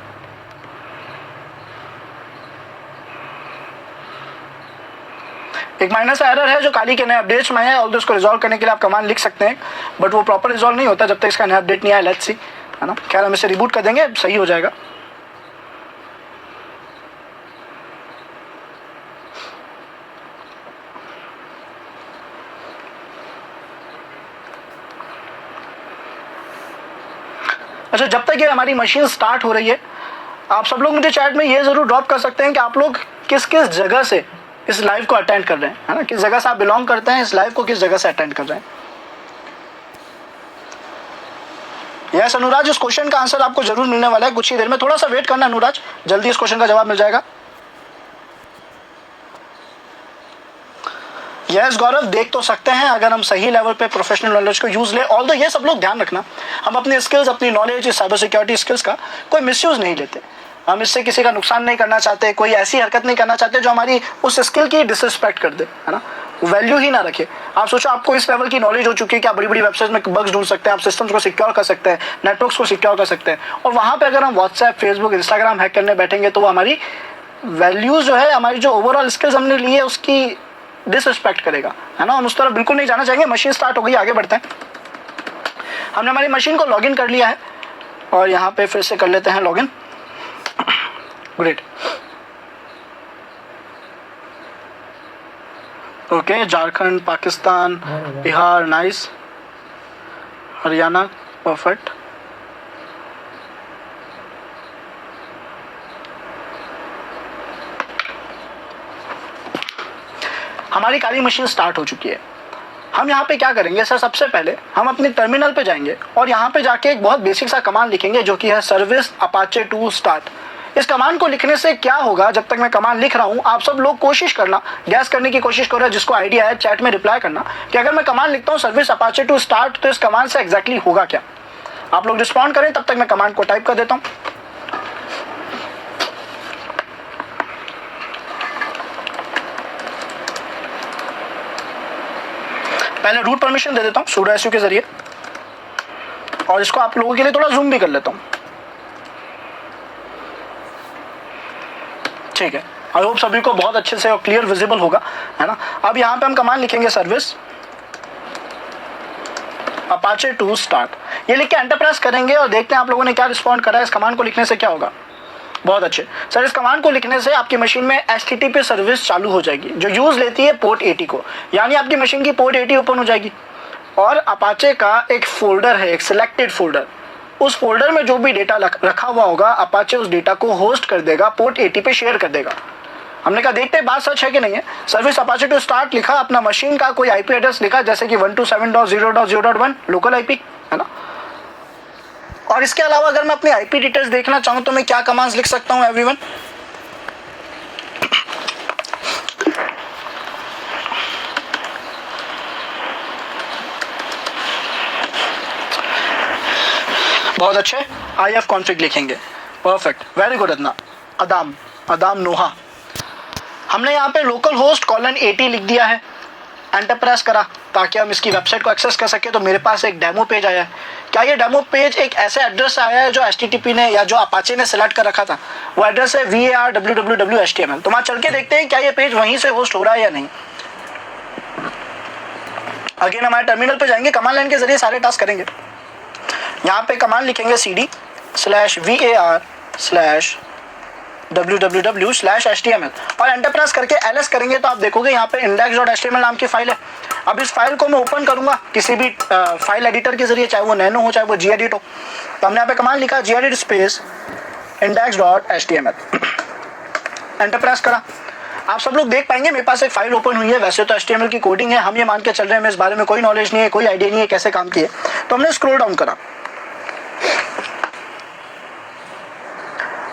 एक माइनर सा एरर है जो काली के नए अपडेट्स में है, और उसको रिजॉल्व करने के लिए आप कमांड लिख सकते हैं, बट वो प्रॉपर रिजॉल्व नहीं होता जब तक इसका नया अपडेट नहीं आया। लेट्स सी, है ना। खैर, हम इसे रिबूट कर देंगे, सही हो जाएगा। अच्छा, जब तक ये हमारी मशीन स्टार्ट हो रही है, आप सब लोग मुझे चैट में ये जरूर ड्रॉप कर सकते हैं कि आप लोग किस किस जगह से इस लाइव को अटेंड कर रहे हैं, है ना। किस जगह से आप बिलोंग करते हैं, इस लाइव को किस जगह से अटेंड कर रहे हैं। यस अनुराज, इस क्वेश्चन का आंसर आपको जरूर मिलने वाला है कुछ ही देर में। थोड़ा सा वेट करना अनुराज, जल्दी इस क्वेश्चन का जवाब मिल जाएगा। यस गौरव, देख तो सकते हैं अगर हम सही लेवल पे प्रोफेशनल नॉलेज को यूज ले। ऑल्दो ये सब लोग ध्यान रखना, हम अपने स्किल्स, अपनी नॉलेज, साइबर सिक्योरिटी स्किल्स का कोई मिसयूज नहीं लेते। हम इससे किसी का नुकसान नहीं करना चाहते, कोई ऐसी हरकत नहीं करना चाहते जो हमारी उस स्किल की डिसरिस्पेक्ट कर दे, है ना, वैल्यू ही ना रखे। आप सोचो, आपको इस लेवल की नॉलेज हो चुकी है कि आप बड़ी बड़ी वेबसाइट में बग्स ढूंढ सकते हैं, आप सिस्टम्स को सिक्योर कर सकते हैं, नेटवर्क्स को सिक्योर कर सकते हैं, और वहाँ पे अगर हम व्हाट्सएप, फेसबुक, इंस्टाग्राम हैक करने बैठेंगे तो वो हमारी वैल्यूज जो है, हमारी जो ओवरऑल स्किल्स हमने ली है उसकी डिसरिस्पेक्ट करेगा, है ना। हम उस तरफ बिल्कुल नहीं जाना चाहेंगे। मशीन स्टार्ट हो गई, आगे बढ़ते हैं। हमने हमारी मशीन को लॉगिन कर लिया है, और यहाँ पे फिर से कर लेते हैं login. Great, okay. Jharkhand, Pakistan, Bihar, nice, Haryana, perfect. हमारी काली मशीन स्टार्ट हो चुकी है। हम यहाँ पे क्या करेंगे सर, सबसे पहले हम अपने टर्मिनल पे जाएंगे और यहाँ पे जाके एक बहुत बेसिक सा कमांड लिखेंगे जो कि है सर्विस अपाचे टू स्टार्ट। इस कमांड को लिखने से क्या होगा, जब तक मैं कमांड लिख रहा हूँ आप सब लोग कोशिश करना, गैस करने की कोशिश करो, जिसको आइडिया है चैट में रिप्लाई करना कि अगर मैं कमांड लिखता हूँ सर्विस अपाचे टू स्टार्ट तो इस कमांड से एग्जैक्टली होगा क्या। आप लोग रिस्पॉन्ड करें, तब तक मैं कमांड को टाइप कर देता हूँ। पहले रूट परमिशन दे देता हूँ sudo su के जरिए, और इसको आप लोगों के लिए थोड़ा जूम भी कर लेता हूँ। ठीक है, आई होप सभी को बहुत अच्छे से और क्लियर विजिबल होगा, है ना। अब यहाँ पे हम कमांड लिखेंगे सर्विस अपाचे 2 स्टार्ट, ये लिख के एंटर प्रेस करेंगे और देखते हैं आप लोगों ने क्या रिस्पॉन्ड करा है। इस कमांड को लिखने से क्या होगा, बहुत अच्छे सर, इस कमांड को लिखने से आपकी मशीन में HTTP सर्विस चालू हो जाएगी जो यूज़ लेती है पोर्ट 80 को, यानी आपकी मशीन की पोर्ट 80 ओपन हो जाएगी और अपाचे का एक फोल्डर है, एक सिलेक्टेड फोल्डर, उस फोल्डर में जो भी डेटा रखा हुआ होगा अपाचे उस डेटा को होस्ट कर देगा, पोर्ट 80 पे शेयर कर देगा। हमने कहा देखते हैं बात सच है कि नहीं है। सर्विस अपाचे 2 स्टार्ट लिखा, अपना मशीन का कोई IP एड्रेस लिखा जैसे कि 127.0.0.1 लोकल IP, है ना। और इसके अलावा अगर मैं अपनी IP डिटेल्स देखना चाहूँ तो मैं क्या कमांड्स लिख सकता हूँ एवरीवन, बहुत अच्छे, IF कॉन्फ़िग लिखेंगे, परफेक्ट, वेरी गुड अदाम नोहा। हमने यहाँ पे लोकल होस्ट :80 लिख दिया है, एंटर प्रेस करा ताकि हम इसकी वेबसाइट को एक्सेस कर सके। तो मेरे पास एक डेमो पेज आया है। क्या ये डेमो पेज एक ऐसे एड्रेस से आया है जो HTTP ने या जो अपाचे ने सिलेक्ट कर रखा था, वो एड्रेस है var www html। तो वहाँ चल के देखते हैं क्या ये पेज वहीं से होस्ट हो रहा है या नहीं। अगेन हमारे टर्मिनल पे जाएंगे, कमांड लाइन के जरिए सारे टास्क करेंगे। यहाँ पे कमांड लिखेंगे cd/var/www/html और एंटर प्रेस करके ls करेंगे तो आप देखोगे यहाँ पे index.html नाम की फाइल है। अब इस फाइल को मैं ओपन करूंगा किसी भी फाइल एडिटर के जरिए, चाहे वो नैनो हो चाहे वो gedit हो। तो हमने यहाँ पे कमांड लिखा gedit space index.html, enter press करा। आप सब लोग देख पाएंगे मेरे पास एक फाइल ओपन हुई है। वैसे तो HTML की कोडिंग है, हम ये मान के चल रहे हैं, मैं इस बारे में कोई नॉलेज नहीं है, कोई आइडिया नहीं है कैसे काम किए। तो हमने स्क्रॉल डाउन करा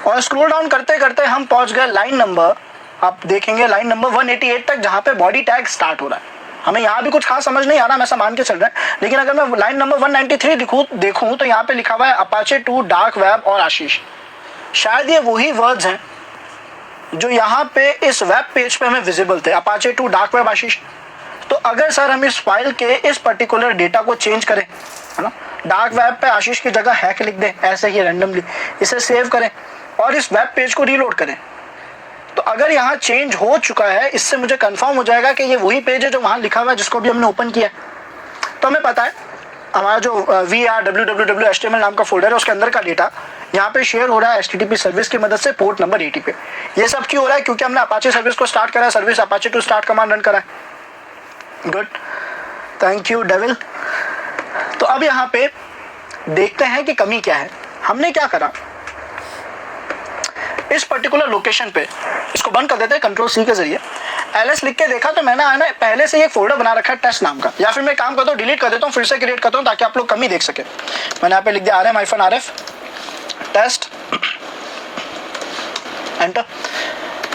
और स्क्रॉल डाउन करते करते हम पहुंच गए लाइन नंबर, आप देखेंगे लाइन नंबर 188 तक, जहां पे बॉडी टैग स्टार्ट हो रहा है। हमें यहाँ भी कुछ खास समझ नहीं आ रहा, हम ऐसा मान के चल रहे हैं। लेकिन अगर मैं लाइन नंबर 193 देखूं तो यहाँ पे लिखा हुआ है अपाचे 2 डार्क वेब और आशीष। शायद ये वही वर्ड्स हैं जो यहाँ पे इस वेब पेज पे हमें विजिबल थे, अपाचे 2 डार्क वेब आशीष। तो अगर सर हम इस फाइल के इस पर्टिकुलर डेटा को चेंज करें, है ना, डार्क वेब पे आशीष की जगह हैक लिख दें ऐसे ही रैंडमली, इसे सेव करें और इस वेब पेज को रीलोड करें, तो अगर यहाँ चेंज हो चुका है, इससे मुझे कंफर्म हो जाएगा कि ये वही पेज है जो वहाँ लिखा हुआ है जिसको भी हमने ओपन किया है। तो हमें पता है हमारा जो var www html नाम का फोल्डर है उसके अंदर का डेटा यहाँ पे शेयर हो रहा है HTTP सर्विस की मदद से पोर्ट नंबर 80 पे। ये सब क्यों हो रहा है, क्योंकि हमने अपाचे सर्विस को स्टार्ट करा है, service Apache 2 start command run करा है। Good, thank you devil. तो अब यहाँ पे देखते हैं कि कमी क्या है। हमने क्या करा, इस पर्टिकुलर लोकेशन पे इसको बंद कर देते हैं Ctrl+C के जरिए, ls लिख के देखा तो मैंने आना पहले से एक फोल्डर बना रखा है टेस्ट नाम का, या फिर मैं काम करता हूँ डिलीट कर देता हूँ, फिर से क्रिएट करता हूँ ताकि आप लोग कमी देख सके। मैंने यहाँ पे लिख दिया rm-rf टेस्ट, एंटर।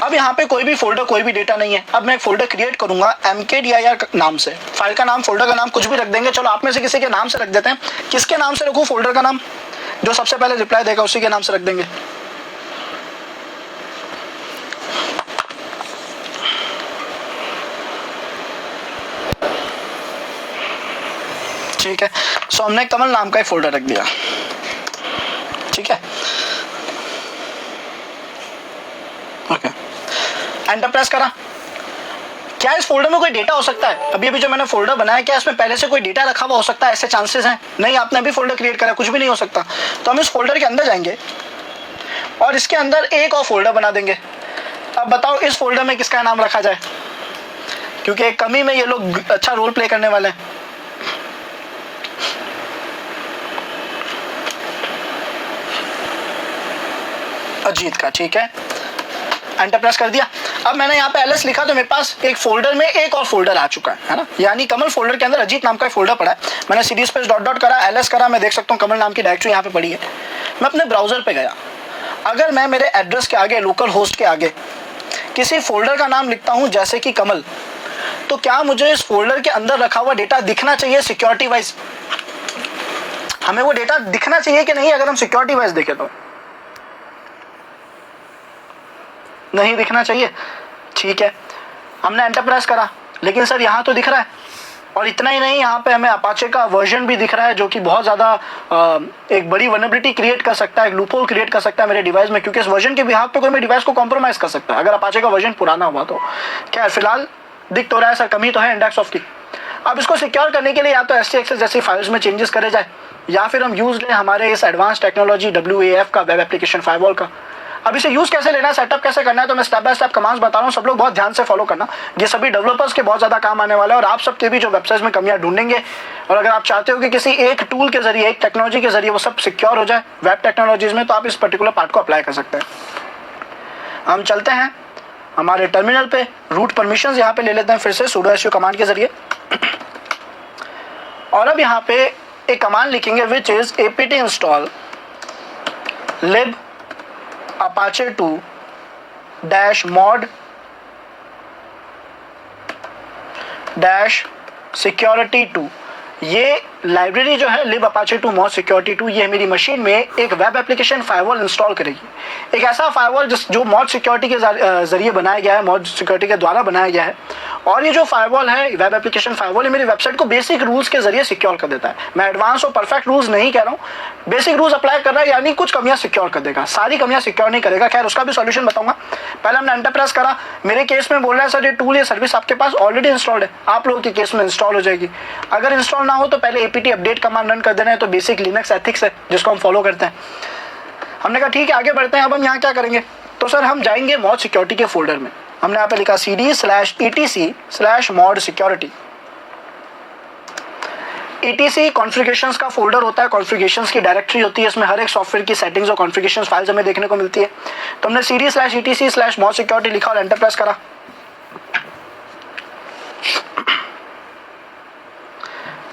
अब यहाँ पे कोई भी फोल्डर कोई भी डेटा नहीं है। अब मैं एक फोल्डर क्रिएट करूंगा mkdir नाम से, फाइल का नाम फोल्डर का नाम कुछ भी रख देंगे। चलो आप में से किसी के नाम से रख देते हैं। किसके नाम से रखूँ फोल्डर का नाम, जो सबसे पहले रिप्लाई देगा उसी के नाम से रख देंगे। ठीक है, सो हमने कमल नाम का एक फोल्डर रख दिया। ठीक है, ओके, एंटर प्रेस करा। क्या इस फोल्डर में कोई डेटा हो सकता है? अभी अभी जो मैंने फोल्डर बनाया, क्या इसमें पहले से कोई डेटा रखा हुआ हो सकता है? ऐसे चांसेस हैं? नहीं, आपने अभी फोल्डर क्रिएट करा, कुछ भी नहीं हो सकता। तो हम इस फोल्डर के अंदर जाएंगे और इसके अंदर एक और फोल्डर बना देंगे। अब बताओ इस फोल्डर में किसका नाम रखा जाए, क्योंकि एक कमी में ये लोग अच्छा रोल प्ले करने वाले हैं। अजीत का, ठीक है, एंटर प्रेस कर दिया। अब मैंने यहाँ पे ls लिखा तो मेरे पास एक फोल्डर में एक और फोल्डर आ चुका है ना, यानी कमल फोल्डर के अंदर अजीत नाम का एक फोल्डर पड़ा है। मैंने cd स्पेस डॉट डॉट करा, ls करा, मैं देख सकता हूँ कमल नाम की डायरेक्टरी यहाँ पे पड़ी है। मैं अपने ब्राउजर पे गया, अगर मैं मेरे एड्रेस के आगे, लोकल होस्ट के आगे किसी फोल्डर का नाम लिखता हूँ जैसे कि कमल, तो क्या मुझे इस फोल्डर के अंदर रखा हुआ डेटा दिखना चाहिए सिक्योरिटी वाइज? हमें वो डेटा दिखना चाहिए कि नहीं? अगर हम सिक्योरिटी वाइज देखें तो नहीं दिखना चाहिए। ठीक है, हमने एंटर प्रेस करा, लेकिन सर यहाँ तो दिख रहा है, और इतना ही नहीं, यहाँ पे हमें अपाचे का वर्जन भी दिख रहा है जो कि बहुत ज़्यादा एक बड़ी वनरेबिलिटी क्रिएट कर सकता है, एक लूपहोल क्रिएट कर सकता है मेरे डिवाइस में, क्योंकि इस वर्जन के बिहाफ पे कोई मेरे डिवाइस को कॉम्प्रोमाइज कर सकता है अगर अपाचे का वर्जन पुराना हुआ तो। खैर फिलहाल दिख तो रहा है सर कमी तो है इंडेक्स ऑफ की। अब इसको सिक्योर करने के लिए या तो STXS जैसी फाइल्स में चेंजेस करे जाए या फिर हम यूज़ लें हमारे इस एडवांस टेक्नोलॉजी WAF का, वेब एप्लीकेशन फायरवॉल का। अब इसे यूज़ कैसे लेना है, सेटअप कैसे करना है, तो मैं स्टेप बाय स्टेप कमांड्स बता रहा हूँ, सब लोग बहुत ध्यान से फॉलो करना। ये सभी डेवलपर्स के बहुत ज़्यादा काम आने वाला है और आप सबके भी जो वेबसाइट्स में कमियां ढूंढेंगे। और अगर आप चाहते हो कि किसी एक टूल के जरिए, एक टेक्नोलॉजी के जरिए वो सब सिक्योर हो जाए वेब टेक्नोलॉजीज में, तो आप इस पर्टिकुलर पार्ट को अप्लाई कर सकते हैं। हम चलते हैं हमारे टर्मिनल पे, रूट परमिशंस यहाँ पे ले लेते हैं फिर से sudo su कमांड के जरिए। और अब यहाँ पे एक कमांड लिखेंगे which is apt install lib apache 2 -mod -security 2। ये लाइब्रेरी जो है लिब अपाचे 2 mod security 2, ये मेरी मशीन में एक वेब एप्लीकेशन फायरवॉल इंस्टॉल करेगी। एक ऐसा फायरवॉल जो मॉड सिक्योरिटी के जरिए बनाया गया है, मॉड सिक्योरिटी के द्वारा बनाया गया है। और ये जो फायरवॉल है, वेब एप्लीकेशन फायरवॉल, ये मेरी वेबसाइट को बेसिक रूल्स के जरिए सिक्योर कर देता है। मैं एडवांस और परफेक्ट रूल्स नहीं कह रहा हूँ, बेसिक रूल्स अप्लाई कर रहा है, यानी कुछ कमियां सिक्योर कर देगा, सारी कमियां सिक्योर नहीं करेगा। खैर उसका भी सॉल्यूशन बताऊंगा। पहले हमने एंटर प्रेस करा, मेरे केस में बोल रहा है सर ये टूल, ये सर्विस आपके पास ऑलरेडी इंस्टॉल्ड है, आप लोगों के केस में इंस्टॉल हो जाएगी। अगर इंस्टॉल ना हो तो पहले apt अपडेट कमांड रन कर देना है, तो बेसिक लिनक्स एथिक्स है जिसको हम फॉलो करते हैं। हमने कहा ठीक है आगे बढ़ते हैं। अब हम यहाँ क्या करेंगे, तो सर हम जाएंगे मॉड सिक्योरिटी के फोल्डर में। हमने यहाँ पे लिखा cd/etc/mod security। etc कॉन्फ़िगरेशंस का फोल्डर होता है, कॉन्फ़िगरेशंस की डायरेक्टरी होती है, इसमें हर एक सॉफ्टवेयर की सेटिंग्स और कॉन्फ़िगरेशंस फाइल्स हमें देखने को मिलती है। तो हमने cd/etc/mod security लिखा और एंटर प्रेस करा।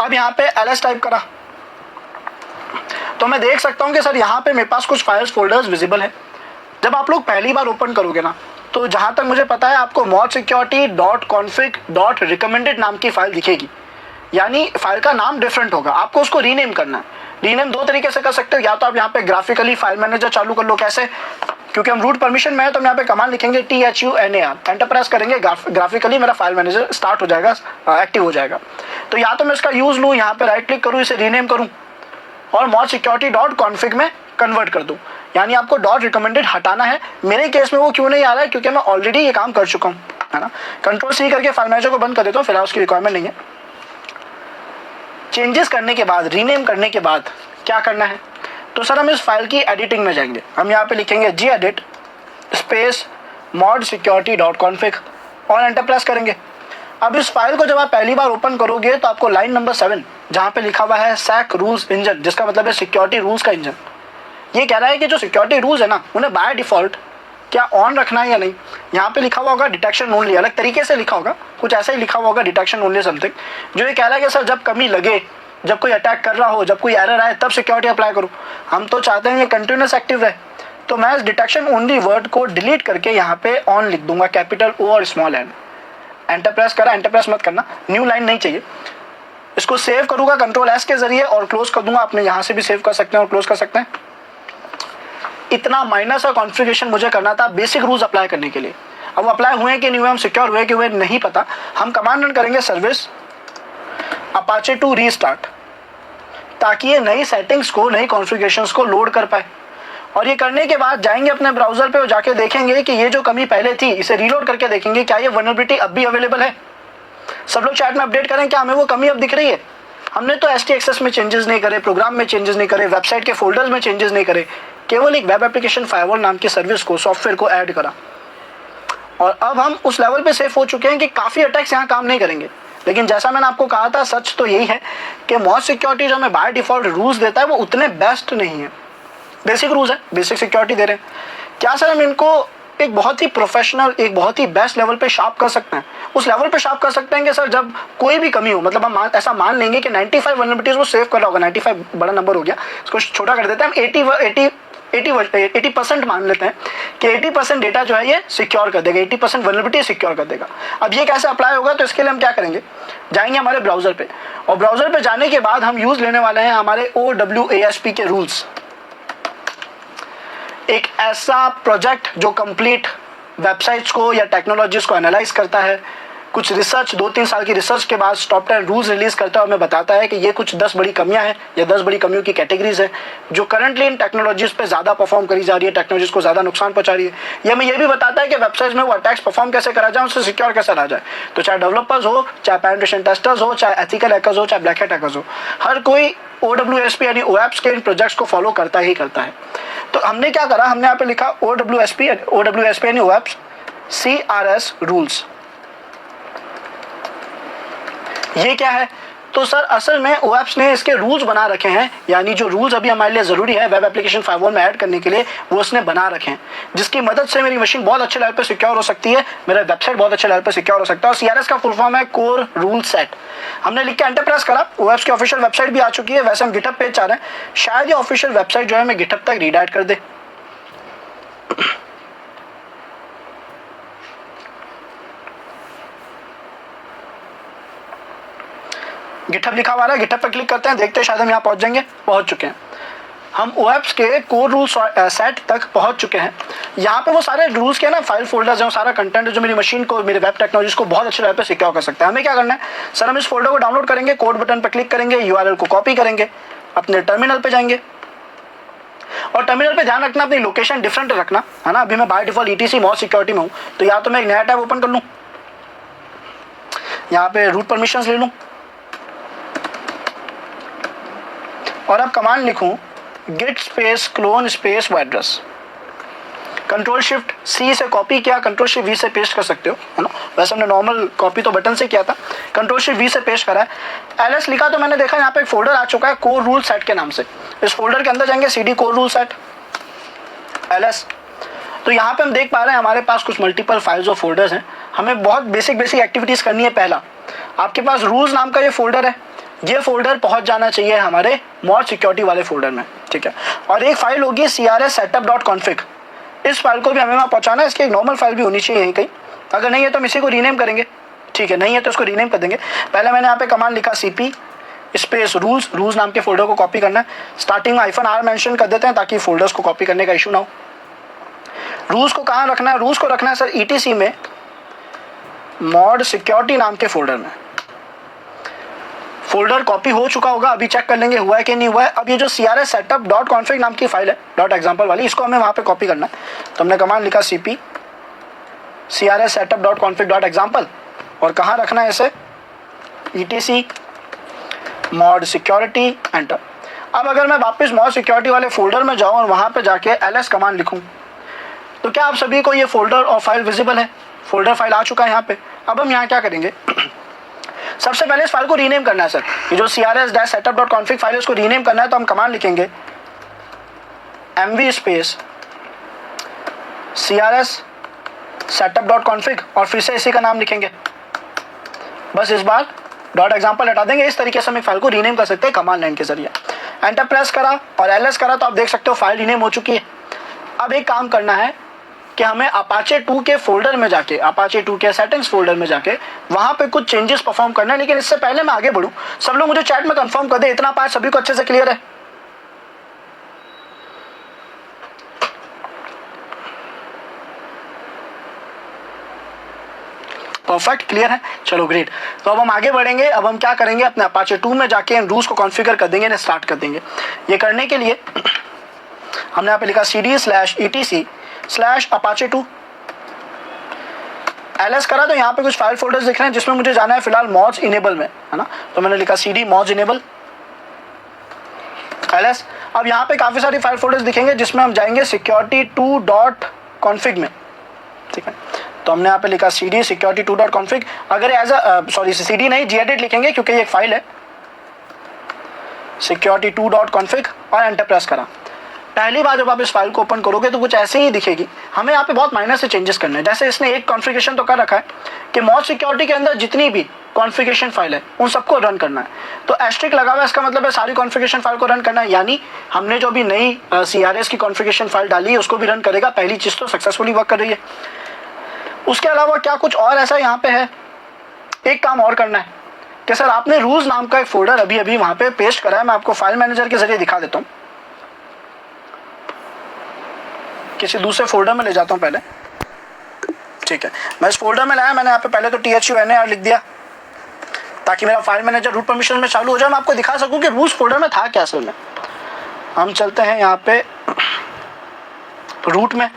अब यहाँ पे ls टाइप करा तो मैं देख सकता हूँ कि सर यहाँ पे मेरे पास कुछ फाइल्स फोल्डर्स विजिबल है। जब आप लोग पहली बार ओपन करोगे ना, तो जहाँ तक मुझे पता है आपको modsecurity.config.recommended नाम की फाइल दिखेगी, यानी फाइल का नाम डिफरेंट होगा, आपको उसको रीनेम करना है। रीनेम दो तरीके से कर सकते हो, या तो आप यहाँ पे ग्राफिकली फाइल मैनेजर चालू कर लो। कैसे, क्योंकि हम रूट परमिशन में है तो हम यहाँ पे कमांड लिखेंगे THUNAR, एंटर प्रेस करेंगे, ग्राफिकली मेरा फाइल मैनेजर स्टार्ट हो जाएगा, एक्टिव हो जाएगा। तो या तो मैं इसका यूज लूँ, यहाँ पे राइट क्लिक करूँ, इसे रीनेम करूँ और modsecurity.config में कन्वर्ट कर दूँ, यानी आपको .recommended हटाना है। मेरे केस में वो क्यों नहीं आ रहा है, क्योंकि मैं ऑलरेडी ये काम कर चुका हूँ, है ना। Ctrl+C करके फाइल मैनेजर को बंद कर देता हूँ, फिलहाल उसकी रिक्वायरमेंट नहीं है। चेंजेस करने के बाद, रीनेम करने के बाद क्या करना है, तो सर हम इस फाइल की एडिटिंग में जाएंगे। हम यहाँ पे लिखेंगे gedit स्पेस modsecurity.config और एंटर प्रेस करेंगे। अब इस फाइल को जब आप पहली बार ओपन करोगे तो आपको लाइन नंबर 7 जहाँ पे लिखा हुआ है SEC रूल्स इंजन, जिसका मतलब है सिक्योरिटी रूल्स का इंजन, ये कह रहा है कि जो सिक्योरिटी रूल्स है ना, उन्हें बाय डिफॉल्ट क्या ऑन रखना है या नहीं। यहाँ पे लिखा हुआ होगा डिटेक्शन ओनली, अलग तरीके से लिखा होगा, कुछ ऐसा ही लिखा हुआ होगा डिटेक्शन ओनली समथिंग, जो ये कह रहा है कि सर जब कमी लगे, जब कोई अटैक कर रहा हो, जब कोई एरर आए, तब सिक्योरिटी अप्लाई करो। हम तो चाहते हैं ये कंटिन्यूस एक्टिव रहे, तो मैं इस डिटेक्शन ओनली वर्ड को डिलीट करके यहाँ पे ऑन लिख दूंगा, कैपिटल O और स्मॉल n। एंटर प्रेस करा, एंटर प्रेस मत करना, न्यू लाइन नहीं चाहिए। इसको सेव करूंगा Ctrl+S के जरिए और क्लोज कर दूंगा। आपने यहाँ से भी सेव कर सकते हैं और क्लोज कर सकते हैं। इतना माइनर सा कॉन्फ़िगरेशन मुझे करना था बेसिक रूल्स अप्लाई करने के लिए। अब वो अप्लाई हुए कि नहीं हुए, हम सिक्योर हुए कि हुए नहीं पता। हम कमांड रन करेंगे सर्विस अपाचे 2 रीस्टार्ट, ताकि ये नई सेटिंग्स को, नई कॉन्फ़िगरेशंस को लोड कर पाए। और ये करने के बाद जाएंगे अपने ब्राउजर पे और जाके देखेंगे कि ये जो कमी पहले थी, इसे रीलोड करके देखेंगे क्या ये वल्नरेबिलिटी अब भी अवेलेबल है। सब लोग चैट में अपडेट करें क्या हमें वो कमी अब दिख रही है। हमने तो STXS में चेंजेस नहीं करे, प्रोग्राम में चेंजेस नहीं करे, वेबसाइट के फोल्डर्स में चेंजेस नहीं करे, केवल एक वेब एप्लीकेशन फायरवॉल नाम की सर्विस को, सॉफ्टवेयर को ऐड करा। और अब हम उस लेवल पे सेफ हो चुके हैं कि काफ़ी अटैक्स यहाँ काम नहीं करेंगे। लेकिन जैसा मैंने आपको कहा था, सच तो यही है कि मॉड सिक्योरिटी जो हमें बाय डिफॉल्ट रूल्स देता है वो उतने बेस्ट नहीं है। बेसिक रूल्स है, बेसिक सिक्योरिटी दे रहे हैं। क्या सर हम इनको एक बहुत ही प्रोफेशनल, एक बहुत ही बेस्ट लेवल पे शार्प कर सकते हैं? उस लेवल पे शार्प कर सकते हैं कि सर जब कोई भी कमी हो, मतलब हम ऐसा मान लेंगे कि 95 वल्नरेबिलिटीज वो सेव कर रहा होगा, 95 बड़ा नंबर हो गया, इसको छोटा कर देते हैं, हम 80% मान लेते हैं कि 80% डेटा जो है ये सिक्योर कर देगा, 80% वल्नरेबिलिटी सिक्योर कर देगा। अब ये कैसे अप्लाई होगा, तो इसके लिए हम क्या करेंगे, जाएंगे हमारे ब्राउजर पे, और ब्राउजर पे जाने के बाद हम यूज लेने वाले हैं हमारे OWASP के रूल्स। एक ऐसा प्रोजेक्ट जो कंप्लीट वेबसाइट्स को या टेक्नोलॉजीज को एनालाइज करता है, कुछ रिसर्च 2-3 साल की रिसर्च के बाद टॉप 10 रूल्स रिलीज करता है और हमें बताता है कि ये कुछ 10 बड़ी कमियां हैं या 10 बड़ी कमियों की कैटेगरीज है जो करंटली इन टेक्नोलॉजीज पे ज़्यादा परफॉर्म करी जा रही है, टेक्नोलॉजीज को ज़्यादा नुकसान पहुंचा रही है। ये हमें ये भी बताता है कि वेबसाइट में वो अटैक्स परफॉर्म कैसे करा जाए, उससे सिक्योर कैसे रहा जाए। तो चाहे डेवलपर्स हो, चाहे पेनिट्रेशन टेस्टर्स हो, चाहे एथिकल हैकर्स हो, चाहे ब्लैक हैट हैकर्स हो, हर कोई OWASP यानी OAPS के इन प्रोजेक्ट्स को फॉलो करता ही करता है। तो हमने क्या करा, हमने यहाँ पे लिखा OWASP यानी OAPS CRS रूल्स। ये क्या है? तो सर असल में OAPS ने इसके रूल्स बना रखे हैं, यानी जो रूल्स अभी हमारे लिए ज़रूरी है वेब एप्लीकेशन फायरवॉल में ऐड करने के लिए, वो उसने बना रखे हैं, जिसकी मदद से मेरी मशीन बहुत अच्छे लेवल पे सिक्योर हो सकती है, मेरा वेबसाइट बहुत अच्छे लेवल पे सिक्योर हो सकता है। और CRS का फुल फॉर्म है कोर रूल सेट। हमने लिख के एंटर प्रेस करा, OAPS की ऑफिशियल वेबसाइट भी आ चुकी है। वैसे हम गिटहब पेज चाह रहे हैं, शायद ये ऑफिशियल वेबसाइट जो है मैं गिटहब तक रीडायरेक्ट कर दे। गिटहब लिखा हुआ है, गिटहब पर क्लिक करते हैं, देखते हैं शायद हम यहाँ पहुंच जाएंगे। पहुंच चुके हैं हम OAPS के कोर रूल सेट तक पहुंच चुके हैं। यहाँ पे वो सारे रूल्स के ना फाइल फोल्डर्स हैं, सारा कंटेंट जो मेरी मशीन को, मेरे वेब टेक्नोलॉजीज को बहुत अच्छे लेवल पे सिक्योर कर सकता है। हमें क्या करना है सर, हम इस फोल्डर को डाउनलोड करेंगे, कोड बटन पर क्लिक करेंगे, URL को कॉपी करेंगे, अपने टर्मिनल पे जाएंगे और टर्मिनल पे ध्यान रखना अपनी लोकेशन डिफरेंट रखना है ना। अभी मैं by default ETC mod security में हूँ, तो या तो मैं एक नया टैब ओपन कर लूँ, यहाँ पे रूट परमिशंस ले लूँ और अब कमांड लिखूं git स्पेस क्लोन स्पेस वो एड्रेस। कंट्रोल शिफ्ट C से कॉपी किया, कंट्रोल शिफ्ट V से पेस्ट कर सकते हो, है ना। वैसे हमने नॉर्मल कॉपी तो बटन से किया था, कंट्रोल शिफ्ट V से पेस्ट करा है। LS लिखा तो मैंने देखा यहाँ पे एक फोल्डर आ चुका है कोर रूल सेट के नाम से। इस फोल्डर के अंदर जाएंगे, CD core rule set LS। तो यहाँ पे हम देख पा रहे हैं हमारे पास कुछ मल्टीपल फाइल्स और फोल्डर्स हैं। हमें बहुत बेसिक एक्टिविटीज़ करनी है। पहला, आपके पास रूल्स नाम का ये फोल्डर है, ये फोल्डर पहुंच जाना चाहिए हमारे मॉड सिक्योरिटी वाले फोल्डर में, ठीक है। और एक फाइल होगी CRS setup.config, इस फाइल को भी हमें वहाँ पहुंचाना है। इसकी एक नॉर्मल फाइल भी होनी चाहिए यहीं कहीं, अगर नहीं है तो हम इसी को रीनेम करेंगे, ठीक है। नहीं है तो इसको रीनेम कर देंगे। पहले मैंने यहाँ पे कमांड लिखा CP स्पेस रूल्स नाम के फोल्डर को कॉपी करना है। स्टार्टिंग में -R मेंशन कर देते हैं ताकि फोल्डर्स को कॉपी करने का इशू ना हो। रूल्स को कहाँ रखना है? रूल्स को रखना है सर ETC में मॉड सिक्योरिटी नाम के फोल्डर में। फोल्डर कॉपी हो चुका होगा, अभी चेक कर लेंगे हुआ है कि नहीं हुआ है। अब ये जो CRS setup.config नाम की फाइल है .example वाली, इसको हमें वहाँ पे कॉपी करना है। तो हमने कमांड लिखा CP CRS setup.config.example और कहाँ रखना है इसे? ETC mod security, enter. अब अगर मैं वापस मॉड सिक्योरिटी वाले फोल्डर में जाऊँ और वहाँ पे जाके LS कमांड लिखूँ, तो क्या आप सभी को ये फोल्डर और फाइल विजिबल है? फोल्डर फाइल आ चुका है यहाँ पे। अब हम यहाँ क्या करेंगे, सबसे पहले इस फाइल को रीनेम करना है सर। ये जो CRS-setup.config फाइल है उसको रीनेम करना है, तो हम कमांड लिखेंगे MV स्पेस CRS setup.config और फिर से इसी का नाम लिखेंगे। बस इस बार .example हटा देंगे। इस तरीके से हम एक फाइल को रीनेम कर सकते हैं कमांड लाइन के जरिए। एंटर प्रेस करा और LS करा तो आप देख सकते हो फाइल रीनेम हो चुकी है। अब एक काम करना है कि हमें Apache 2 के फोल्डर में जाके, Apache 2 के सेटिंग्स फोल्डर में जाके वहाँ पे कुछ चेंजेस परफॉर्म करना है। लेकिन इससे पहले मैं आगे बढ़ूँ, सब लोग मुझे चैट में कंफर्म कर दे, इतना पार्ट सभी को अच्छे से क्लियर है? परफेक्ट, क्लियर है, चलो ग्रेट। तो अब हम आगे बढ़ेंगे। अब हम क्या करेंगे, अपने Apache 2 में जाके इन रूल्स को कॉन्फ़िगर कर देंगे, स्टार्ट कर देंगे। ये करने के लिए हमने यहाँ पे लिखा CD/ETC/Apache 2 LS करा। तो यहाँ पे कुछ फाइल फोल्डर्स दिख रहे हैं जिसमें मुझे जाना है फिलहाल मॉड्स इनेबल में, है ना। तो मैंने लिखा CD मॉड्स इनेबल LS। अब यहाँ पे काफ़ी सारी फाइल फोल्डर्स दिखेंगे जिसमें हम जाएंगे security2.config में, ठीक है। तो हमने यहाँ पे लिखा CD security2.config। अगर एज CD नहीं, gedit लिखेंगे क्योंकि ये एक फाइल है, security2.config और एंटर प्रेस करा। पहली बार जब आप इस फाइल को ओपन करोगे तो कुछ ऐसे ही दिखेगी। हमें यहाँ पे बहुत माइनर से चेंजेस करने हैं। जैसे इसने एक कॉन्फ़िगरेशन तो कर रखा है कि मॉड सिक्योरिटी के अंदर जितनी भी कॉन्फ़िगरेशन फाइल है उन सबको रन करना है। तो एस्ट्रिक लगा हुआ है, इसका मतलब है सारी कॉन्फ़िगरेशन फाइल को रन करना है। यानी हमने जो भी नई CRS की कॉन्फ़िगरेशन फाइल डाली है उसको भी रन करेगा। पहली चीज़ तो सक्सेसफुली वर्क कर रही है। उसके अलावा क्या कुछ और ऐसा यहाँ पे है, एक काम और करना है कि सर आपने रूल्स नाम का एक फोल्डर अभी अभी वहाँ पे पेस्ट करा है। मैं आपको फाइल मैनेजर के जरिए दिखा देता हूँ, किसी दूसरे फोल्डर में ले जाता हूँ पहले। ठीक है, मैं इस फोल्डर में लाया, मैंने यहाँ पे पहले तो THUNAR लिख दिया ताकि मेरा फाइल मैनेजर रूट परमिशन में चालू हो जाए, मैं आपको दिखा सकूँ कि रूट्स फोल्डर में था क्या असल में। हम चलते हैं यहाँ पे रूट में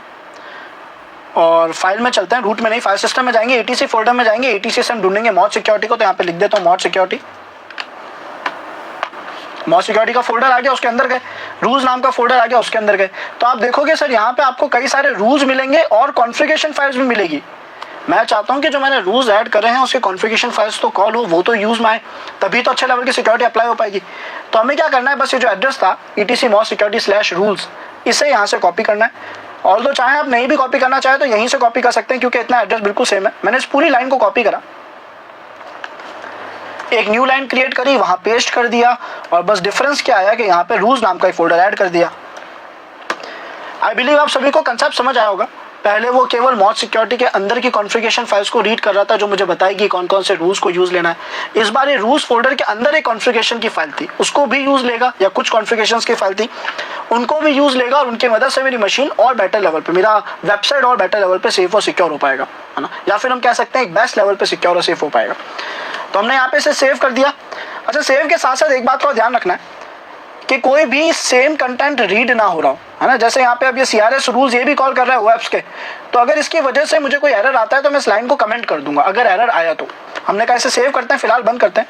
और फाइल में चलते हैं, रूट में नहीं फाइल सिस्टम में जाएंगे, ETC फोल्डर में जाएंगे, ETC से हम ढूंढेंगे मॉड सिक्योरिटी को, तो यहाँ पे लिख देता हूँ मॉड सिक्योरिटी का फोल्डर आ गया, उसके अंदर गए, रूल्स नाम का फोल्डर आ गया, उसके अंदर गए, तो आप देखोगे सर यहाँ पे आपको कई सारे रूल्स मिलेंगे और कॉन्फ़िगरेशन फाइल्स भी मिलेगी। मैं चाहता हूँ कि जो मैंने रूल्स ऐड करे हैं उसके कॉन्फ़िगरेशन फाइल्स तो कॉल हो, वो तो यूज़ में आए, तभी तो अच्छे लेवल की सिक्योरिटी अप्लाई हो पाएगी। तो हमें क्या करना है, बस ये जो एड्रेस था ETC mod security /rules, इसे यहाँ से कॉपी करना है। और तो चाहे आप नहीं भी कॉपी करना चाहे तो यहीं से कॉपी कर सकते हैं, क्योंकि इतना एड्रेस बिल्कुल सेम है। मैंने इस पूरी लाइन को कॉपी करा, एक न्यू लाइन क्रिएट करी, वहां पेस्ट कर दिया, और बस डिफरेंस क्या आया कि यहाँ पे रूल्स नाम का एक फोल्डर ऐड कर दिया। आई बिलीव आप सभी को कंसेप्ट समझ आया होगा। पहले वो केवल मॉड सिक्योरिटी के अंदर की कॉन्फ़िगरेशन फाइल्स को रीड कर रहा था, जो मुझे बताएगी कौन कौन से रूल्स को यूज़ लेना है। इस बार ये रूल्स फोल्डर के अंदर एक कॉन्फ़िगरेशन की फाइल थी, उसको भी यूज़ लेगा, या कुछ कॉन्फ़िगरेशंस की फाइल थी उनको भी यूज़ लेगा, और उनकी मदद से मेरी मशीन और बेटर लेवल पे, मेरा वेबसाइट और बेटर लेवल पे सेफ और सिक्योर हो पाएगा, है ना, या फिर हम कह सकते हैं एक बेस्ट लेवल पे सिक्योर और सेफ हो पाएगा। तो हमने यहाँ पे इसे सेव कर दिया। अच्छा, सेव के साथ साथ एक बात का ध्यान रखना है कि कोई भी सेम कंटेंट रीड ना हो रहा हो, है ना। जैसे यहाँ पे अब ये CRS रूल्स ये भी कॉल कर रहा है वेब्स के, तो अगर इसकी वजह से मुझे कोई एरर आता है तो मैं इस लाइन को कमेंट कर दूंगा अगर एरर आया तो। हमने कहा इसे सेव करते हैं, फिलहाल बंद करते हैं।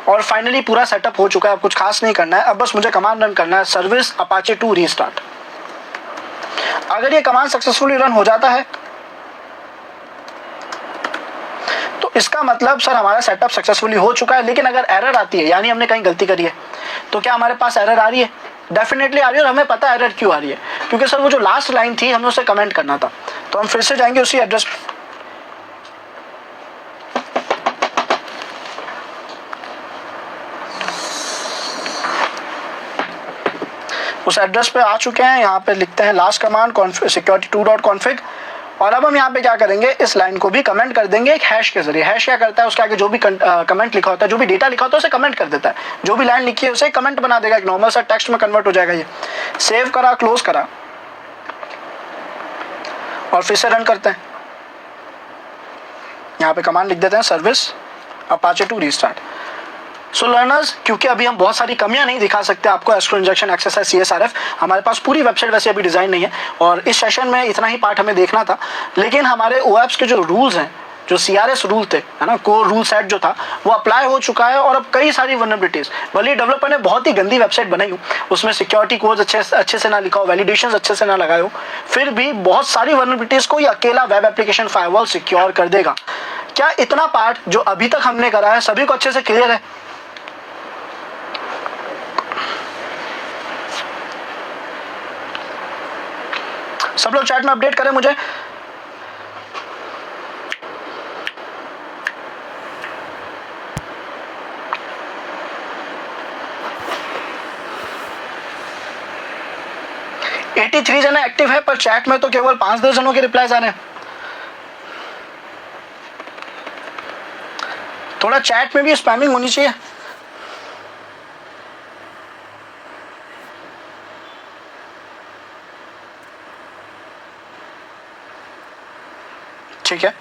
और फाइनली पूरा सेटअप हो चुका है, अब कुछ खास नहीं करना है, अब बस मुझे कमांड रन करना है, सर्विस Apache 2 रीस्टार्ट। अगर ये कमांड सक्सेसफुली रन हो जाता है तो इसका मतलब सर हमारा सेटअप सक्सेसफुली हो चुका है। लेकिन अगर एरर आती है, यानी हमने कहीं गलती करी है, तो क्या हमारे पास एरर आ रही है? डेफिनेटली आ रही है, और हमें पता है एरर क्यों आ रही है, क्योंकि सर वो जो लास्ट लाइन थी हमें उसे कमेंट करना था। तो हम फिर से जाएंगे उसी एड्रेस, उस एड्रेस पे आ चुके हैं। यहाँ पे लिखते हैं लास्ट कमांड security2.config, और अब हम यहाँ पे क्या करेंगे, इस लाइन को भी कमेंट कर देंगे एक हैश के जरिए। हैश क्या करता है, उसके आगे जो भी कमेंट लिखा होता है, जो भी डेटा लिखा होता है उसे कमेंट कर देता है, जो भी लाइन लिखी है उसे कमेंट बना देगा, एक नॉर्मल सा टेक्स्ट में कन्वर्ट हो जाएगा। ये सेव करा, क्लोज करा, और फिर से रन करते हैं। यहाँ पे कमांड लिख देते हैं सर्विस Apache 2 रीस्टार्ट। सो लर्नर्स, क्योंकि अभी हम बहुत सारी कमियां नहीं दिखा सकते आपको एस्क्रो इंजेक्शन एक्सरसाइज CSRF, हमारे पास पूरी वेबसाइट वैसे अभी डिज़ाइन नहीं है, और इस सेशन में इतना ही पार्ट हमें देखना था। लेकिन हमारे OAuth के जो रूल्स हैं, जो CRS रूल थे, है ना, कोर रूल सेट जो था वो अप्लाई हो चुका है। और अब कई सारी वल्नरेबिलिटीज, भले डेवलपर ने बहुत ही गंदी वेबसाइट बनाई हो, उसमें सिक्योरिटी कोड अच्छे से ना लिखा हो, वैलिडेशन अच्छे से ना लगाए हो, फिर भी बहुत सारी वल्नरेबिलिटीज को ये अकेला वेब एप्लीकेशन फायरवॉल सिक्योर कर देगा। क्या इतना पार्ट जो अभी तक हमने करा है सभी को अच्छे से क्लियर है? सब लोग चैट में अपडेट करें मुझे। एटी 83 जने एक्टिव है, पर चैट में तो केवल 5-10 जनों के रिप्लाईज आ रहे हैं। थोड़ा चैट में भी स्पैमिंग होनी चाहिए। ठीक है,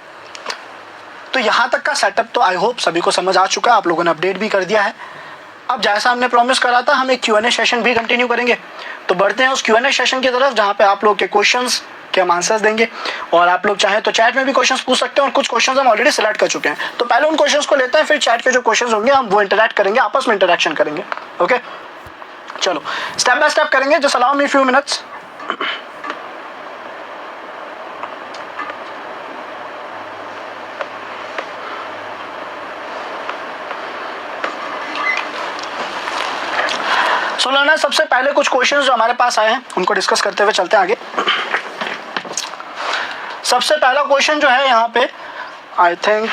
तो यहां तक का सेटअप तो आई होप सभी को समझ आ चुका है, आप लोगों ने अपडेट भी कर दिया है। अब जैसा हमने प्रॉमिस करा था, हम एक Q&A सेशन भी कंटिन्यू करेंगे। तो बढ़ते हैं उस Q&A सेशन की तरफ, जहां पे आप लोग के क्वेश्चंस के हम आंसर्स देंगे, और आप लोग चाहें तो चैट में भी क्वेश्चंस पूछ सकते हैं, और कुछ क्वेश्चंस हम ऑलरेडी सिलेक्ट कर चुके हैं। तो पहले उन क्वेश्चंस को लेते हैं, फिर चैट के जो क्वेश्चंस होंगे हम वो इंटरैक्ट करेंगे, आपस में इंटरेक्शन करेंगे। ओके, चलो स्टेप बाय स्टेप करेंगे। Just allow me few minutes. So learner, सबसे पहले कुछ क्वेश्चंस जो हमारे पास आए हैं उनको डिस्कस करते हुए चलते हैं आगे। सबसे पहला क्वेश्चन जो है यहाँ पे, आई थिंक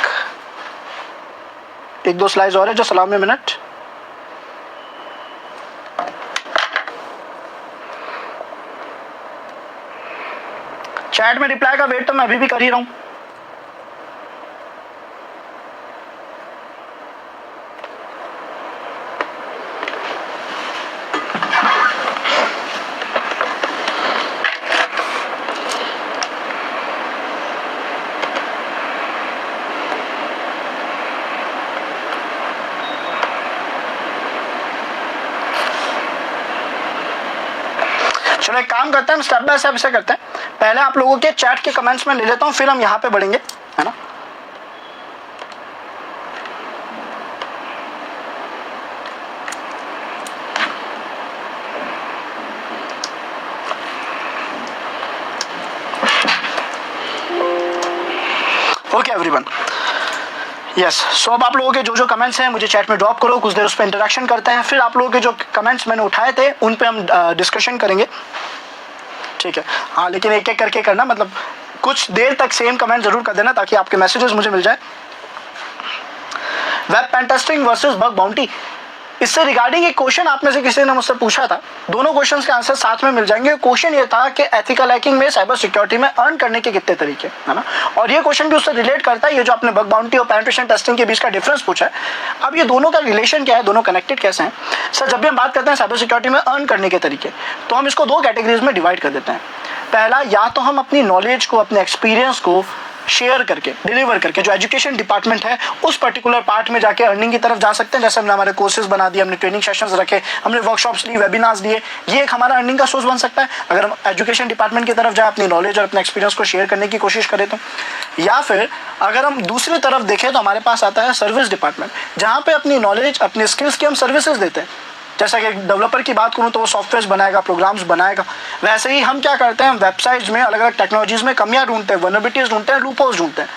1-2 स्लाइड्स और है, जो सलाम में मिनट। चैट में रिप्लाई का वेट तो मैं अभी भी कर ही रहा हूँ। काम करते हैं, हम स्टेप बाय स्टेप इसे करते हैं। पहले आप लोगों के चैट के कमेंट्स में ले लेता हूँ, फिर हम यहाँ पे बढ़ेंगे, है ना। ओके एवरीवन, यस, सो अब आप लोगों के जो जो कमेंट्स हैं मुझे चैट में ड्रॉप करो, कुछ देर उस पर इंटरेक्शन करते हैं, फिर आप लोगों के जो कमेंट्स मैंने उठाए थे उन पे हम डिस्कशन करेंगे, ठीक है। हाँ, लेकिन एक एक करके करना, मतलब कुछ देर तक सेम कमेंट जरूर कर देना ताकि आपके मैसेजेस मुझे मिल जाए। Web pen testing versus bug bounty, इससे रिगार्डिंग एक क्वेश्चन आप में से किसी ने मुझसे पूछा था, दोनों क्वेश्चंस के आंसर साथ में मिल जाएंगे। क्वेश्चन ये था कि एथिकल हैकिंग में, साइबर सिक्योरिटी में अर्न करने के कितने तरीके, है ना, और ये क्वेश्चन भी उससे रिलेट करता है, ये जो आपने बग बाउंटी और पेनिट्रेशन टेस्टिंग के बीच का डिफरेंस पूछा है। अब ये दोनों का रिलेशन क्या है, दोनों कनेक्टेड कैसे हैं। सर, जब भी हम बात करते हैं साइबर सिक्योरिटी में अर्न करने के तरीके, तो हम इसको दो कैटेगरीज में डिवाइड कर देते हैं। पहला, या तो हम अपनी नॉलेज को, अपने एक्सपीरियंस को शेयर करके, डिलीवर करके, जो एजुकेशन डिपार्टमेंट है उस पर्टिकुलर पार्ट में जाके अर्निंग की तरफ जा सकते हैं। जैसे हमने हमारे कोर्सेज बना दिए, हमने ट्रेनिंग सेशंस रखे, हमने वर्कशॉप्स ली, वेबिनार्स दिए, ये एक हमारा अर्निंग का सोर्स बन सकता है अगर हम एजुकेशन डिपार्टमेंट की तरफ जाए, अपनी नॉलेज और अपने एक्सपीरियंस को शेयर करने की कोशिश करें तो। या फिर अगर हम दूसरी तरफ देखें तो हमारे पास आता है सर्विस डिपार्टमेंट, जहाँ पे अपनी नॉलेज, अपनी स्किल्स की हम सर्विसेज देते हैं। जैसा कि डेवलपर की बात करूँ तो वो सॉफ्टवेयर बनाएगा, प्रोग्राम्स बनाएगा, वैसे ही हम क्या करते हैं, हम वेबसाइट्स में अलग अलग टेक्नोलॉजीज में कमियां ढूंढते हैं, वल्नरेबिलिटीज ढूंढते हैं, लूपहोल्स ढूंढते हैं।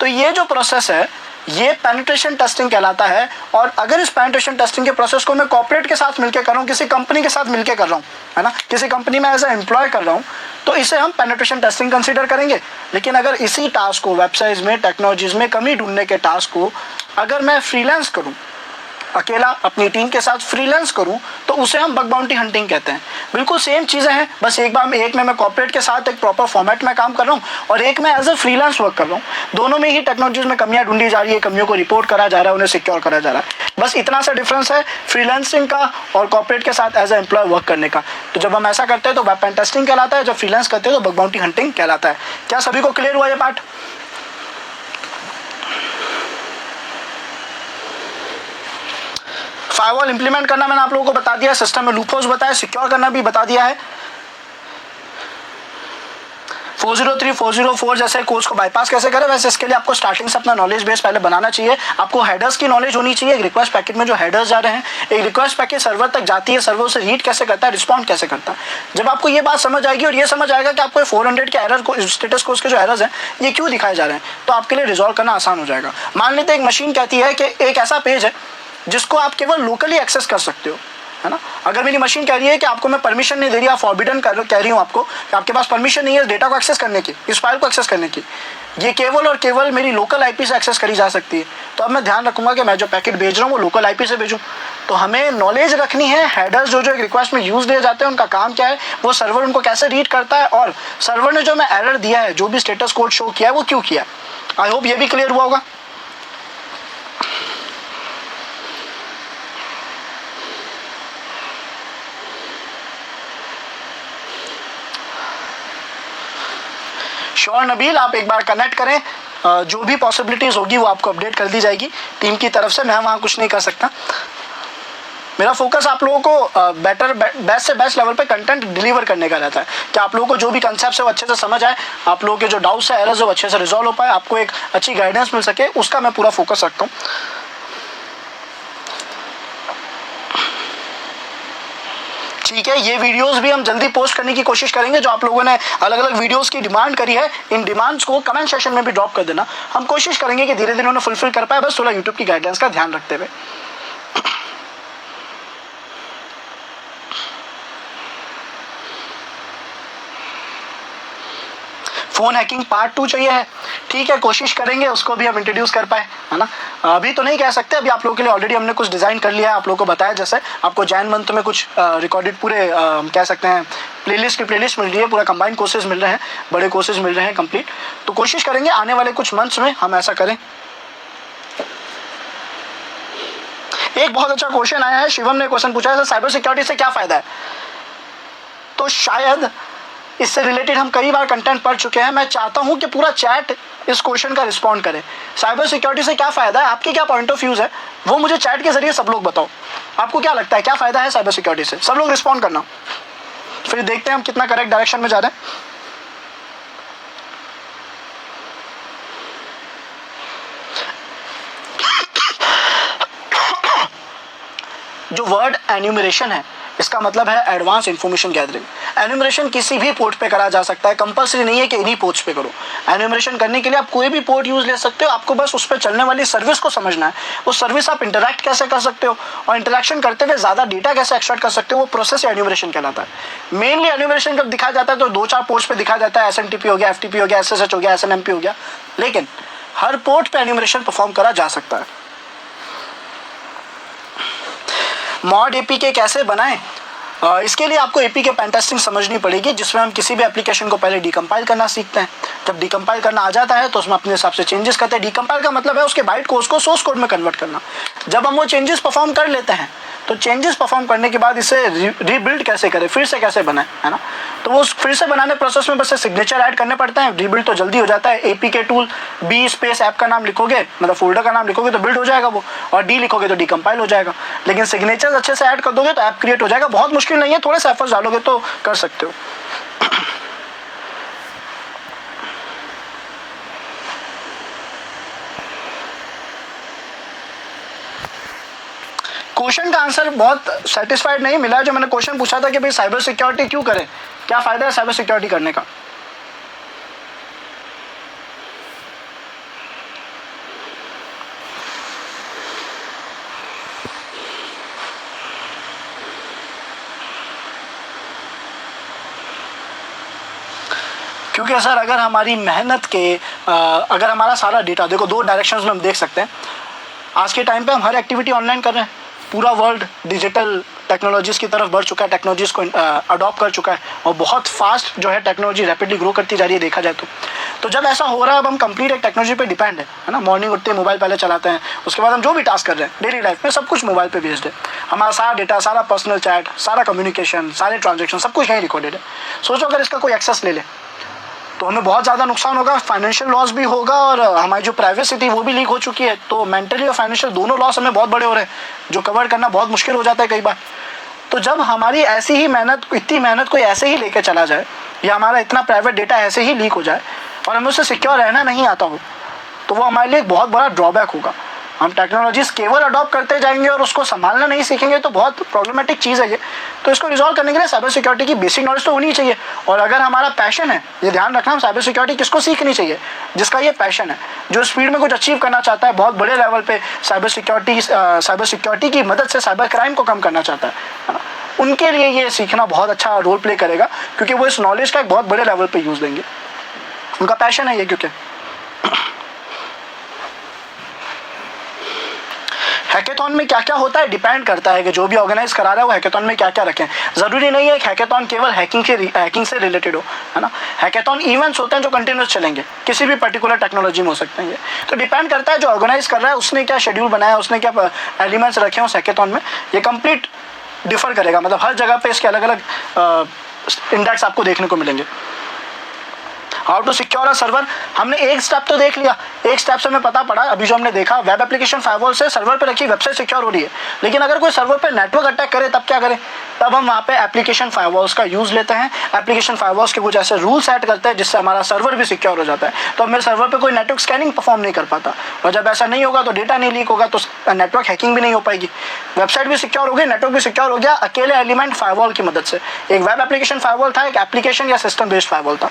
तो ये जो प्रोसेस है ये पेनिट्रेशन टेस्टिंग कहलाता है। और अगर इस पेनिट्रेशन टेस्टिंग के प्रोसेस को मैं कॉर्पोरेट के साथ मिलकर कर रहा हूँ, किसी कंपनी के साथ मिलकर कर रहा हूँ, है ना, किसी कंपनी में एज ए एम्प्लॉय कर रहा हूँ, तो इसे हम पेनिट्रेशन टेस्टिंग कंसीडर करेंगे। लेकिन अगर इसी टास्क को, वेबसाइट्स में, टेक्नोलॉजीज में कमी ढूंढने के टास्क को अगर मैं फ्रीलांस करूँ, अकेला अपनी टीम के साथ फ्रीलांस करूं, तो उसे हम बग बाउंटी हंटिंग कहते हैं। बिल्कुल सेम चीज़ें हैं, बस एक में मैं कॉर्पोरेट के साथ एक प्रॉपर फॉर्मेट में काम कर रहा हूं और एक में एज ए फ्रीलांस वर्क कर रहा हूं। दोनों में ही टेक्नोलॉजीज में कमियां ढूंढी जा रही है, कमियों को रिपोर्ट करा जा रहा है, उन्हें सिक्योर करा जा रहा है। बस इतना सा डिफरेंस है फ्रीलांसिंग का और कॉर्पोरेट के साथ एज ए एम्प्लॉय वर्क करने का। तो जब हम ऐसा करते हैं तो वेब पेन टेस्टिंग कहलाता है, जब फ्रीलांस करते हैं तो बग बाउंटी हंटिंग कहलाता है। क्या सभी को क्लियर हुआ ये पार्ट? फायरवॉल इंप्लीमेंट करना मैंने आप लोगों को बता दिया, सिस्टम में लूपहोल्स बताया, सिक्योर करना भी बता दिया है। 403, 404 जैसे कोर्स को बाईपास कैसे करें, वैसे इसके लिए आपको स्टार्टिंग से अपना नॉलेज बेस पहले बनाना चाहिए। आपको हेडर्स की नॉलेज होनी चाहिए, एक रिक्वेस्ट पैकेट में जो हेडर्स जा रहे हैं, एक रिक्वेस्ट पैकेट सर्वर तक जाती है, सर्वर उसे रीड कैसे करता है, रिस्पॉन्ड कैसे करता है। जब आपको ये बात समझ आएगी और ये समझ आएगा कि आपको 400 के एरर को, स्टेटस कोर्स के जो एरर्स हैं ये क्यों दिखाए जा रहे हैं, तो आपके लिए रिजॉल्व करना आसान हो जाएगा। मान लेते एक मशीन कहती है कि एक ऐसा पेज है जिसको आप केवल लोकली एक्सेस कर सकते हो, है ना। अगर मेरी मशीन कह रही है कि आपको मैं परमिशन नहीं दे रही, आप फॉरबिडन कह रही हूँ आपको कि आपके पास परमिशन नहीं है इस डेटा को एक्सेस करने की, इस फाइल को एक्सेस करने की, ये केवल और केवल मेरी लोकल आईपी से एक्सेस करी जा सकती है। तो अब मैं ध्यान रखूंगा कि मैं जो पैकेट भेज रहा हूँ वो लोकल आईपी से भेजूँ। तो हमें नॉलेज रखनी है, हेडर्स जो एक रिक्वेस्ट में यूज दिए जाते हैं उनका काम क्या है, वो सर्वर उनको कैसे रीड करता है, और सर्वर ने जो मैं एरर दिया है, जो भी स्टेटस कोड शो किया है वो क्यों किया। आई होप ये भी क्लियर हुआ होगा। श्योर नबील, आप एक बार कनेक्ट करें, जो भी पॉसिबिलिटीज़ होगी वो आपको अपडेट कर दी जाएगी टीम की तरफ से। मैं वहाँ कुछ नहीं कर सकता। मेरा फोकस आप लोगों को बेस्ट से बेस्ट लेवल पे कंटेंट डिलीवर करने का रहता है कि आप लोगों को जो भी कंसेप्ट है वो अच्छे से समझ आए, आप लोगों के जो डाउट्स है, एरर्स है वो अच्छे से रिजॉल्व हो पाए, आपको एक अच्छी गाइडेंस मिल सके, उसका मैं पूरा फोकस रखता हूँ। ठीक है, ये वीडियोस भी हम जल्दी पोस्ट करने की कोशिश करेंगे। जो आप लोगों ने अलग अलग वीडियोस की डिमांड करी है, इन डिमांड्स को कमेंट सेक्शन में भी ड्रॉप कर देना। हम कोशिश करेंगे कि धीरे धीरे उन्हें फुलफिल कर पाए, बस थोड़ा यूट्यूब की गाइडेंस का ध्यान रखते हुए। फोन हैकिंग पार्ट 2 चाहिए है, ठीक है, कोशिश करेंगे उसको भी हम इंट्रोड्यूस कर पाए, है ना। अभी तो नहीं कह सकते, अभी आप लोगों के लिए ऑलरेडी हमने कुछ डिज़ाइन कर लिया है, आप लोगों को बताया। जैसे आपको जैन मंथ में कुछ रिकॉर्डेड पूरे कह सकते हैं प्लेलिस्ट मिल रही है, पूरा कंबाइंड कोर्सेज मिल रहे हैं, बड़े कोर्सेज मिल रहे हैं कंप्लीट। तो कोशिश करेंगे आने वाले कुछ मंथ्स में हम ऐसा करें। एक बहुत अच्छा क्वेश्चन आया है, शिवम ने क्वेश्चन पूछा है, साइबर सिक्योरिटी से क्या फ़ायदा है। तो शायद इससे रिलेटेड हम कई बार कंटेंट पढ़ चुके हैं। मैं चाहता हूं कि पूरा चैट इस क्वेश्चन का रिस्पॉन्ड करे। साइबर सिक्योरिटी से क्या फ़ायदा है, आपके क्या पॉइंट ऑफ व्यूज़ है, वो मुझे चैट के जरिए सब लोग बताओ। आपको क्या लगता है क्या फ़ायदा है साइबर सिक्योरिटी से? सब लोग रिस्पॉन्ड करना, फिर देखते हैं हम कितना करेक्ट डायरेक्शन में जा रहे हैं। जो वर्ड एन्यूमरेशन है इसका मतलब है एडवांस इंफॉर्मेशन गैदरिंग। एन्यूमरेशन किसी भी पोर्ट पे करा जा सकता है, कंपलसरी नहीं है कि इन्हीं पोर्ट्स पे करो। एन्यूमरेशन करने के लिए आप कोई भी पोर्ट यूज ले सकते हो, आपको बस उस पर चलने वाली सर्विस को समझना है। वो सर्विस आप इंटरैक्ट कैसे कर सकते हो और इंटरैक्शन करते हुए ज़्यादा डेटा कैसे एक्सट्रैक्ट कर सकते हो, वो प्रोसेस एन्यूमरेशन कहलाता है। मेनली एन्यूमरेशन जब दिखाया जाता है तो 2-4 पोर्ट्स पे दिखाया जाता है, SNTP हो गया, FTP हो गया, SSH हो गया, SNMP हो गया, लेकिन हर पोर्ट पे एन्यूमरेशन परफॉर्म करा जा सकता है। मॉड APK कैसे बनाएं? इसके लिए आपको APK पेन टेस्टिंग समझनी पड़ेगी, जिसमें हम किसी भी एप्लीकेशन को पहले डिकम्पाइल करना सीखते हैं। जब डिकम्पाइल करना आ जाता है तो उसमें अपने हिसाब से चेंजेस करते हैं। डिकम्पाइल का मतलब है उसके बाइट कोड को सोर्स कोड में कन्वर्ट करना। जब हम वो चेंजेस परफॉर्म कर लेते हैं तो चेंजेस परफॉर्म करने के बाद इसे रीबिल्ड कैसे करें, फिर से कैसे बनाएं, है ना। तो वो फिर से बनाने प्रोसेस में बस सिग्नेचर ऐड करने पड़ते हैं। रीबिल्ड तो जल्दी हो जाता है। APK tool B space app का नाम लिखोगे, मतलब फोल्डर का नाम लिखोगे तो बिल्ड हो जाएगा वो, और D लिखोगे तो डिकम्पाइल हो जाएगा। लेकिन सिग्नेचर अच्छे से ऐड कर दोगे तो ऐप क्रिएट हो जाएगा। बहुत मुश्किल नहीं है, थोड़े से एफर्ट्स डालोगे तो कर सकते हो। क्वेश्चन का आंसर बहुत सेटिस्फाइड नहीं मिला। जो मैंने क्वेश्चन पूछा था कि भाई साइबर सिक्योरिटी क्यों करें, क्या फायदा है साइबर सिक्योरिटी करने का। क्योंकि सर अगर हमारी मेहनत के अगर हमारा सारा डेटा, देखो 2 डायरेक्शंस में हम देख सकते हैं। आज के टाइम पे हम हर एक्टिविटी ऑनलाइन कर रहे हैं। पूरा वर्ल्ड डिजिटल टेक्नोलॉजीज़ की तरफ बढ़ चुका है, टेक्नोलॉजीज़ को अडॉप्ट कर चुका है, और बहुत फास्ट जो है टेक्नोलॉजी रैपिडली ग्रो करती जा रही है देखा जाए तो जब ऐसा हो रहा है अब हम कंप्लीट एक टेक्नोलॉजी पे डिपेंड है ना। मॉर्निंग उठते मोबाइल पहले चलाते हैं, उसके बाद हम जो भी टास्क कर रहे हैं डेली लाइफ में सब कुछ मोबाइल पे बेस्ड है। हमारा सारा डेटा, सारा पर्सनल चैट, सारा कम्युनिकेशन, सारे ट्रांजेक्शन सब कुछ यहीं रिकॉर्डेड है। सोचो अगर इसका कोई एक्सेस ले ले तो हमें बहुत ज़्यादा नुकसान होगा, फाइनेंशियल लॉस भी होगा, और हमारी जो प्राइवेसी थी वो भी लीक हो चुकी है। तो मेंटली और फाइनेंशियल दोनों लॉस हमें बहुत बड़े हो रहे हैं, जो कवर करना बहुत मुश्किल हो जाता है कई बार। तो जब हमारी ऐसी ही मेहनत, इतनी मेहनत कोई ऐसे ही लेके चला जाए, या हमारा इतना प्राइवेट डेटा ऐसे ही लीक हो जाए और हमें उससे सिक्योर रहना नहीं आता हो, तो वो हमारे लिए एक बहुत बड़ा ड्रॉबैक होगा। हम टेक्नोलॉजीज केवल अडॉप्ट करते जाएंगे और उसको संभालना नहीं सीखेंगे तो बहुत प्रॉब्लमेटिक चीज़ है ये। तो इसको रिजॉल्व करने के लिए साइबर सिक्योरिटी की बेसिक नॉलेज तो होनी चाहिए। और अगर हमारा पैशन है, ये ध्यान रखना, हम साइबर सिक्योरिटी किसको सीखनी चाहिए, जिसका ये पैशन है, जो स्पीड में कुछ अचीव करना चाहता है, बहुत बड़े लेवल पे साइबर सिक्योरिटी की मदद से साइबर क्राइम को कम करना चाहता है ना, उनके लिए ये सीखना बहुत अच्छा रोल प्ले करेगा, क्योंकि वो इस नॉलेज का एक बहुत बड़े लेवल पे यूज़ देंगे। उनका पैशन है ये। क्योंकि हैकेथॉन में क्या क्या होता है डिपेंड करता है कि जो भी ऑर्गेनाइज करा रहा है वो हैकेथॉन में क्या क्या रखें। ज़रूरी नहीं है कि हैकेथॉन केवल हैकिंग से रिलेटेड हो, है ना। हैकेथॉन इवेंट्स होते हैं जो कंटिन्यूस चलेंगे, किसी भी पर्टिकुलर टेक्नोलॉजी में हो सकते हैं ये। तो डिपेंड करता है जो ऑर्गेनाइज कर रहा है उसने क्या शेड्यूल बनाया, उसने क्या एलिमेंट्स रखे हैं उस हैकेथॉन में, ये कंप्लीट डिफर करेगा। मतलब हर जगह पे इसके अलग अलग इंडेक्स आपको देखने को मिलेंगे। How to secure a server, हमने एक स्टेप तो देख लिया, एक स्टेप से हमें पता पड़ा, अभी जो हमने देखा वेब एप्लीकेशन फायरवॉल से सर्वर पे रखी वेबसाइट सिक्योर हो रही है। लेकिन अगर कोई सर्वर पे नेटवर्क अटैक करे तब क्या करें, तब हम वहाँ पे एप्लीकेशन फायरवॉल्स का यूज़ लेते हैं। एप्लीकेशन फायरवॉल्स के कुछ ऐसे रूल सेट करते हैं जिससे हमारा सर्वर भी सिक्योर हो जाता है। तो मेरे सर्वर पर कोई नेटवर्क स्कैनिंग परफॉर्म नहीं कर पाता, और जब ऐसा नहीं होगा तो डेटा नहीं लीक होगा, तो नेटवर्क हैकिंग भी नहीं हो पाएगी, वेबसाइट भी सिक्योर हो गई, नेटवर्क भी सिक्योर हो गया, अकेले एलिमेंट फायरवॉल की मदद से। एक वेब एप्लीकेशन फायरवॉल था, एक एप्लीकेशन या सिस्टम बेस्ड फायरवॉल था।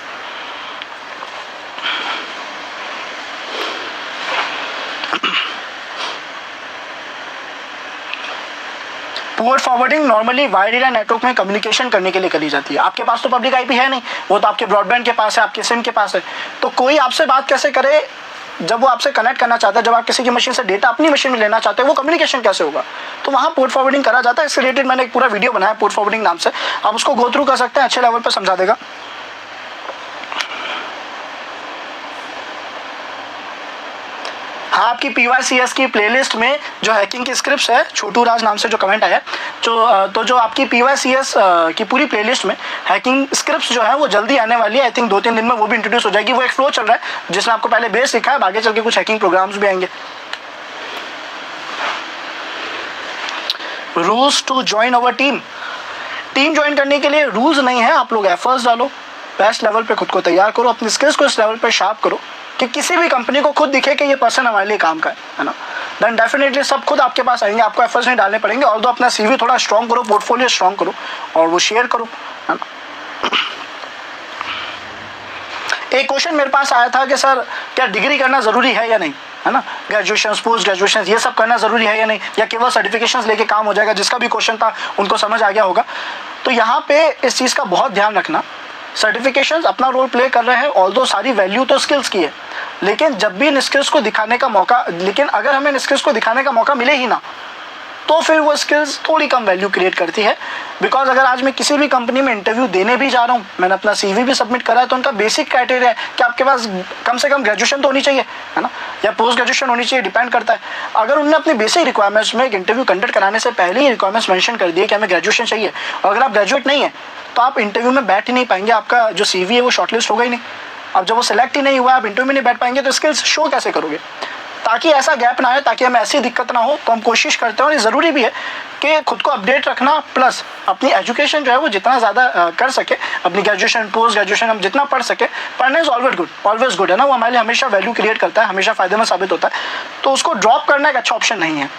Port forwarding normally wired area network में कम्युनिकेशन करने के लिए करी जाती है। आपके पास तो पब्लिक आईपी है नहीं, वो तो आपके ब्रॉडबैंड के पास है, आपके सिम के पास है। तो कोई आपसे बात कैसे करे जब वो आपसे कनेक्ट करना चाहता है, जब आप किसी की मशीन से डेटा अपनी मशीन में लेना चाहते हो, वो कम्युनिकेशन कैसे होगा। तो वहाँ पोर्ट फॉरवर्डिंग करा जाता है। इससे रिलेटेड मैंने एक पूरा वीडियो बनाया पोर्ट फॉरवर्डिंग नाम से, आप उसको गो थ्रू कर सकते हैं, अच्छे लेवल पर समझा देगा। हाँ, आपकी PYCS की प्लेलिस्ट में जो हैकिंग की स्क्रिप्ट्स है, छोटू राज नाम से जो कमेंट आया, तो जो आपकी PYCS की पूरी प्लेलिस्ट में हैकिंग स्क्रिप्ट्स जो है वो जल्दी आने वाली है। आई थिंक 2-3 दिन में वो भी इंट्रोड्यूस हो जाएगी। वो एक फ्लो चल रहा है जिसने आपको पहले बेस सिखा है, आगे चल के कुछ हैकिंग प्रोग्राम्स भी आएंगे। Rules to join our team team join करने के लिए रूल्स नहीं है, आप लोग एफर्ट्स डालो, बेस्ट लेवल पे खुद को तैयार करो, अपनी स्किल्स को इस लेवल पे शार्प करो कि किसी भी कंपनी को खुद दिखे कि ये पर्सन हमारे लिए काम का है ना, देन डेफिनेटली सब खुद आपके पास आएंगे, आपको एफर्ट्स नहीं डालने पड़ेंगे। और अपना सीवी थोड़ा स्ट्रॉन्ग करो, पोर्टफोलियो स्ट्रॉन्ग करो और वो शेयर करो, है ना। एक क्वेश्चन मेरे पास आया था कि सर क्या डिग्री करना ज़रूरी है या नहीं, है ना, ग्रेजुएशन, पोस्ट ग्रेजुएशन ये सब करना ज़रूरी है या नहीं, या केवल सर्टिफिकेशंस लेके काम हो जाएगा। जिसका भी क्वेश्चन था उनको समझ आ गया होगा। तो यहाँ पे इस चीज़ का बहुत ध्यान रखना, सर्टिफिकेशंस अपना रोल प्ले कर रहे हैं, ऑल्दो सारी वैल्यू तो स्किल्स की है, लेकिन जब भी इन स्किल्स को दिखाने का मौका, लेकिन अगर हमें इन स्किल्स को दिखाने का मौका मिले ही ना, तो फिर वो स्किल्स थोड़ी कम वैल्यू क्रिएट करती है। बिकॉज अगर आज मैं किसी भी कंपनी में इंटरव्यू देने भी जा रहा हूँ, मैंने अपना सीवी भी सबमिट करा है, तो उनका बेसिक क्राइटेरिया है कि आपके पास कम से कम ग्रेजुएशन तो होनी चाहिए, है ना, या पोस्ट ग्रेजुएशन होनी चाहिए, डिपेंड करता है। अगर उन्होंने अपनी बेसिक रिक्वायरमेंट्स में एक इंटरव्यू कंडक्ट कराने से पहले ही रिक्वायरमेंट्स मेंशन कर दिए कि हमें ग्रेजुएशन चाहिए, और अगर आप ग्रेजुएट नहीं है तो आप इंटरव्यू में बैठ ही नहीं पाएंगे, आपका जो सीवी है वो शॉर्टलिस्ट होगा ही नहीं। अब जब वो सिलेक्ट ही नहीं हुआ, आप इंटरव्यू में नहीं बैठ पाएंगे, तो स्किल्स शो कैसे करोगे। ताकि ऐसा गैप ना आए, ताकि हमें ऐसी दिक्कत ना हो, तो हम कोशिश करते हैं, और ये ज़रूरी भी है कि खुद को अपडेट रखना, प्लस अपनी एजुकेशन जो है वो जितना ज़्यादा कर सके, अपनी ग्रेजुएशन, पोस्ट ग्रेजुएशन हम जितना पढ़ सके, पढ़ना इज़ ऑलवेज गुड है ना, वो हमारे लिए हमेशा वैल्यू क्रिएट करता है, हमेशा फ़ायदेमंद साबित होता है। तो उसको ड्रॉप करना एक अच्छा ऑप्शन नहीं है।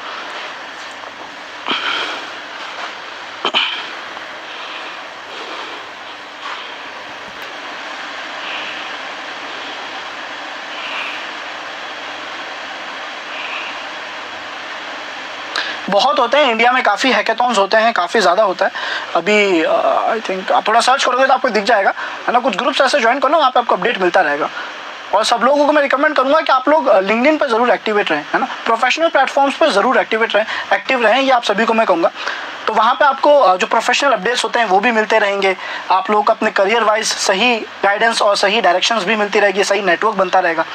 बहुत होते हैं इंडिया में, काफ़ी हैकेथॉन्स होते हैं, काफ़ी ज़्यादा होता है। अभी आई थिंक आप थोड़ा सर्च करोगे तो आपको दिख जाएगा, है ना। कुछ ग्रुप्स ऐसे ज्वाइन कर लो, वहाँ पे आपको अपडेट मिलता रहेगा। और सब लोगों को मैं रिकमेंड करूँगा कि आप लोग लिंक्डइन पर ज़रूर एक्टिवेट रहें, है ना, प्रोफेशनल प्लेटफॉर्म्स पर ज़रूर एक्टिव रहें, ये आप सभी को मैं कहूँगा। तो वहाँ पे आपको जो प्रोफेशनल अपडेट्स होते हैं वो भी मिलते रहेंगे, आप लोग को अपने करियर वाइज सही गाइडेंस और सही डायरेक्शंस भी मिलती रहेगी, सही नेटवर्क बनता रहेगा।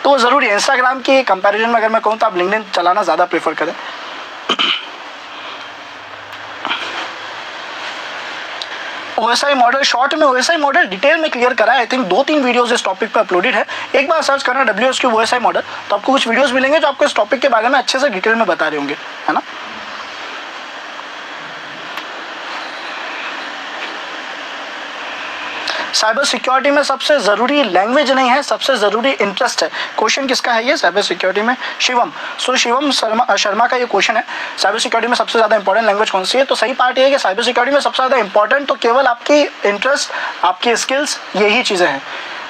तो वो ज़रूरी है। इंस्टाग्राम के कंपैरिजन में अगर मैं कहूँ तो आप लिंक्डइन चलाना ज़्यादा प्रेफर करें। OSI मॉडल, शॉर्ट में OSI मॉडल डिटेल में क्लियर करा है। आई थिंक 2-3 वीडियोस इस टॉपिक पे अपलोडेड है, एक बार सर्च करना WSQ OSI मॉडल, तो आपको कुछ वीडियोस मिलेंगे जो आपको इस टॉपिक के बारे में अच्छे से डिटेल में बता रहे होंगे, है ना। साइबर सिक्योरिटी में सबसे ज़रूरी लैंग्वेज नहीं है, सबसे ज़रूरी इंटरेस्ट है। क्वेश्चन किसका है ये साइबर सिक्योरिटी में? शिवम। सो शिवम शर्मा का ये क्वेश्चन है, साइबर सिक्योरिटी में सबसे ज़्यादा इंपॉर्टेंट लैंग्वेज कौन सी है? तो सही पार्ट ये है कि साइबर सिक्योरिटी में सबसे ज़्यादा इंपॉर्टेंट तो केवल आपकी इंटरेस्ट, आपकी स्किल्स, यही चीज़ें हैं।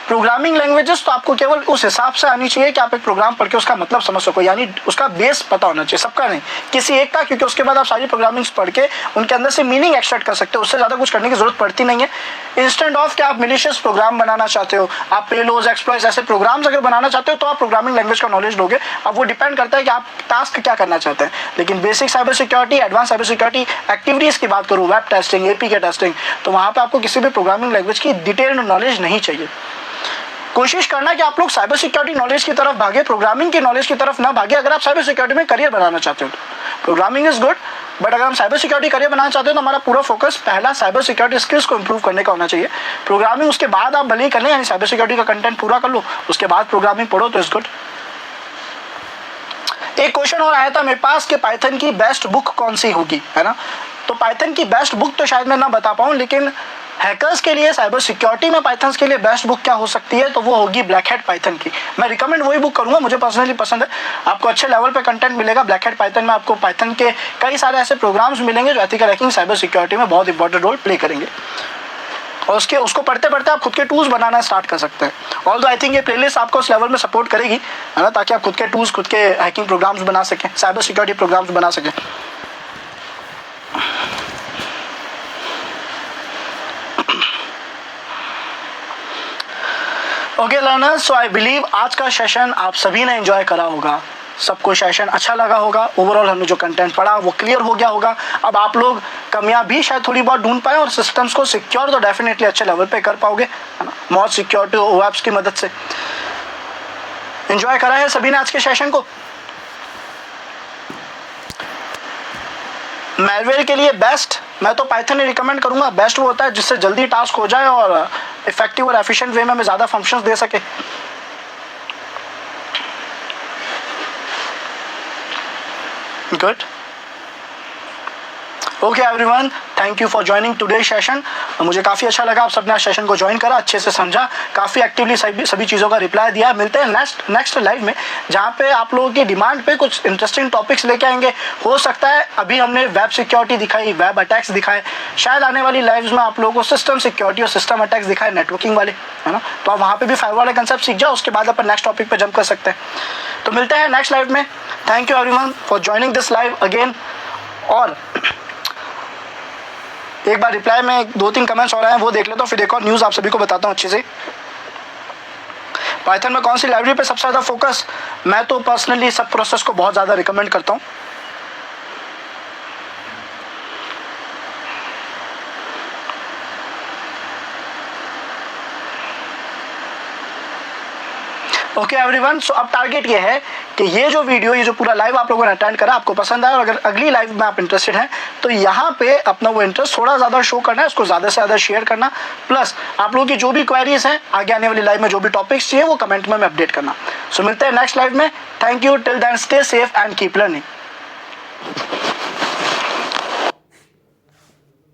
प्रोग्रामिंग लैंग्वेजेस तो आपको केवल उस हिसाब से आनी चाहिए कि आप एक प्रोग्राम पढ़ के उसका मतलब समझ सको, यानी उसका बेस पता होना चाहिए, सबका नहीं, किसी एक का, क्योंकि उसके बाद आप सारी प्रोग्रामिंग्स पढ़ के उनके अंदर से मीनिंग एक्सट्रैक्ट कर सकते हो, उससे ज़्यादा कुछ करने की जरूरत पड़ती नहीं है। इंस्टेंट ऑफ कि आप मिलिशियस प्रोग्राम बनाना चाहते हो, आप पेलोड्स, एक्सप्लॉइट्स ऐसे प्रोग्राम्स अगर बनाना चाहते हो तो आप प्रोग्रामिंग लैंग्वेज का नॉलेज लोगे। अब वो डिपेंड करता है कि आप टास्क क्या करना चाहते हैं। लेकिन basic cyber security, advance cyber security activities की बात करूँ, वेब टेस्टिंग, APK टेस्टिंग, तो वहाँ पर आपको किसी भी प्रोग्रामिंग लैंग्वेज की डिटेल्ड नॉलेज नहीं चाहिए। कोशिश करना कि आप लोग साइबर सिक्योरिटी नॉलेज की तरफ भागे, प्रोग्रामिंग की नॉलेज की तरफ ना भागे। अगर आप साइबर सिक्योरिटी में करियर बनाना चाहते हो तो प्रोग्रामिंग इज गुड, बट अगर हम साइबर सिक्योरिटी करियर बनाना चाहते हो तो हमारा पूरा फोकस पहला साइबर सिक्योरिटी स्किल्स को इंप्रूव करने का होना चाहिए। प्रोग्रामिंग उसके बाद आप भले ही कर लें, यानी साइबर सिक्योरिटी का कंटेंट पूरा कर लो, उसके बाद प्रोग्रामिंग पढ़ो तो इज गुड। एक क्वेश्चन और आया था मेरे पास कि पाइथन की बेस्ट बुक कौन सी होगी, है ना। तो पाइथन की बेस्ट बुक तो शायद मैं ना बता पाऊँ, लेकिन हैकर्स के लिए, साइबर सिक्योरिटी में पाइथन के लिए बेस्ट बुक क्या हो सकती है, तो वो होगी ब्लैक हैट पाइथन की। मैं रिकमेंड वही बुक करूंगा, मुझे पर्सनली पसंद है। आपको अच्छे लेवल पे कंटेंट मिलेगा ब्लैक हैट पाइथन में, आपको पाइथन के कई सारे ऐसे प्रोग्राम्स मिलेंगे जो एथिकल हैकिंग, साइबर सिक्योरिटी में बहुत इंपॉर्टेंट रोल प्ले करेंगे। और उसको पढ़ते पढ़ते आप खुद के टूल्स बनाना स्टार्ट कर सकते हैं। ऑल्दो आई थिंक ये प्लेलिस्ट आपको उस लेवल में सपोर्ट करेगी, है ना, ताकि आप खुद के टूल्स, खुद के हैकिंग प्रोग्राम्स बना सकें, साइबर सिक्योरिटी प्रोग्राम्स बना सकें। Okay learners, so I believe आज का सेशन आप सभी ने एंजॉय करा होगा, सबको सेशन अच्छा लगा होगा। ओवरऑल हमने जो कंटेंट पढ़ा वो क्लियर हो गया होगा। अब आप लोग कमियां भी शायद थोड़ी बहुत ढूंढ पाए और सिस्टम्स को सिक्योर तो डेफिनेटली अच्छे लेवल पे कर पाओगे, है ना, मॉड सिक्योरिटी OAuth की मदद से। एंजॉय करा है सभी ने आज के सेशन को? मैलवेयर के लिए बेस्ट मैं तो पाइथन ही रिकमेंड करूंगा। बेस्ट वो होता है जिससे जल्दी टास्क हो जाए और इफेक्टिव और एफिशिएंट वे में हमें ज़्यादा फंक्शंस दे सके। Good. Okay everyone, thank you for joining today session. मुझे काफ़ी अच्छा लगा, आप सबने सेशन को ज्वाइन करा, अच्छे से समझा, काफ़ी एक्टिवली सभी चीज़ों का रिप्लाई दिया। मिलते हैं नेक्स्ट लाइव में, जहाँ पे आप लोगों की डिमांड पे कुछ इंटरेस्टिंग टॉपिक्स लेके आएंगे। हो सकता है अभी हमने वेब सिक्योरिटी दिखाई, वेब अटैक्स दिखाए, शायद आने वाली लाइव्स में आप लोगों को सिस्टम सिक्योरिटी और सिस्टम अटैक्स दिखाए, नेटवर्किंग वाले, है ना। तो आप वहाँ पे भी फाइव वाले कंसेप्ट सीख जाओ, उसके बाद अपन नेक्स्ट टॉपिक पे जंप कर सकते हैं। तो मिलते हैं नेक्स्ट लाइव में। Thank you everyone for joining this live again. और एक बार रिप्लाई में 2-3 कमेंट्स और आए हैं, वो देख लेता हूँ, फिर एक और न्यूज़ आप सभी को बताता हूँ अच्छे से। पाइथन में कौन सी लाइब्रेरी पे सबसे ज़्यादा फोकस? मैं तो पर्सनली सब प्रोसेस को बहुत ज़्यादा रिकमेंड करता हूँ। ओके एवरीवन, सो अब टारगेट ये है कि ये जो वीडियो, ये जो पूरा लाइव आप लोगों ने अटेंड करा, आपको पसंद आया, और अगर अगली लाइव में आप इंटरेस्टेड हैं तो यहाँ पे अपना वो इंटरेस्ट थोड़ा ज़्यादा शो करना है, उसको ज़्यादा से ज़्यादा शेयर करना, प्लस आप लोगों की जो भी क्वेरीज हैं, आगे आने वाली लाइव में जो भी टॉपिक्स चाहिए वो कमेंट में अपडेट करना। सो मिलते हैं नेक्स्ट लाइव में। Thank you, till then stay safe and keep learning.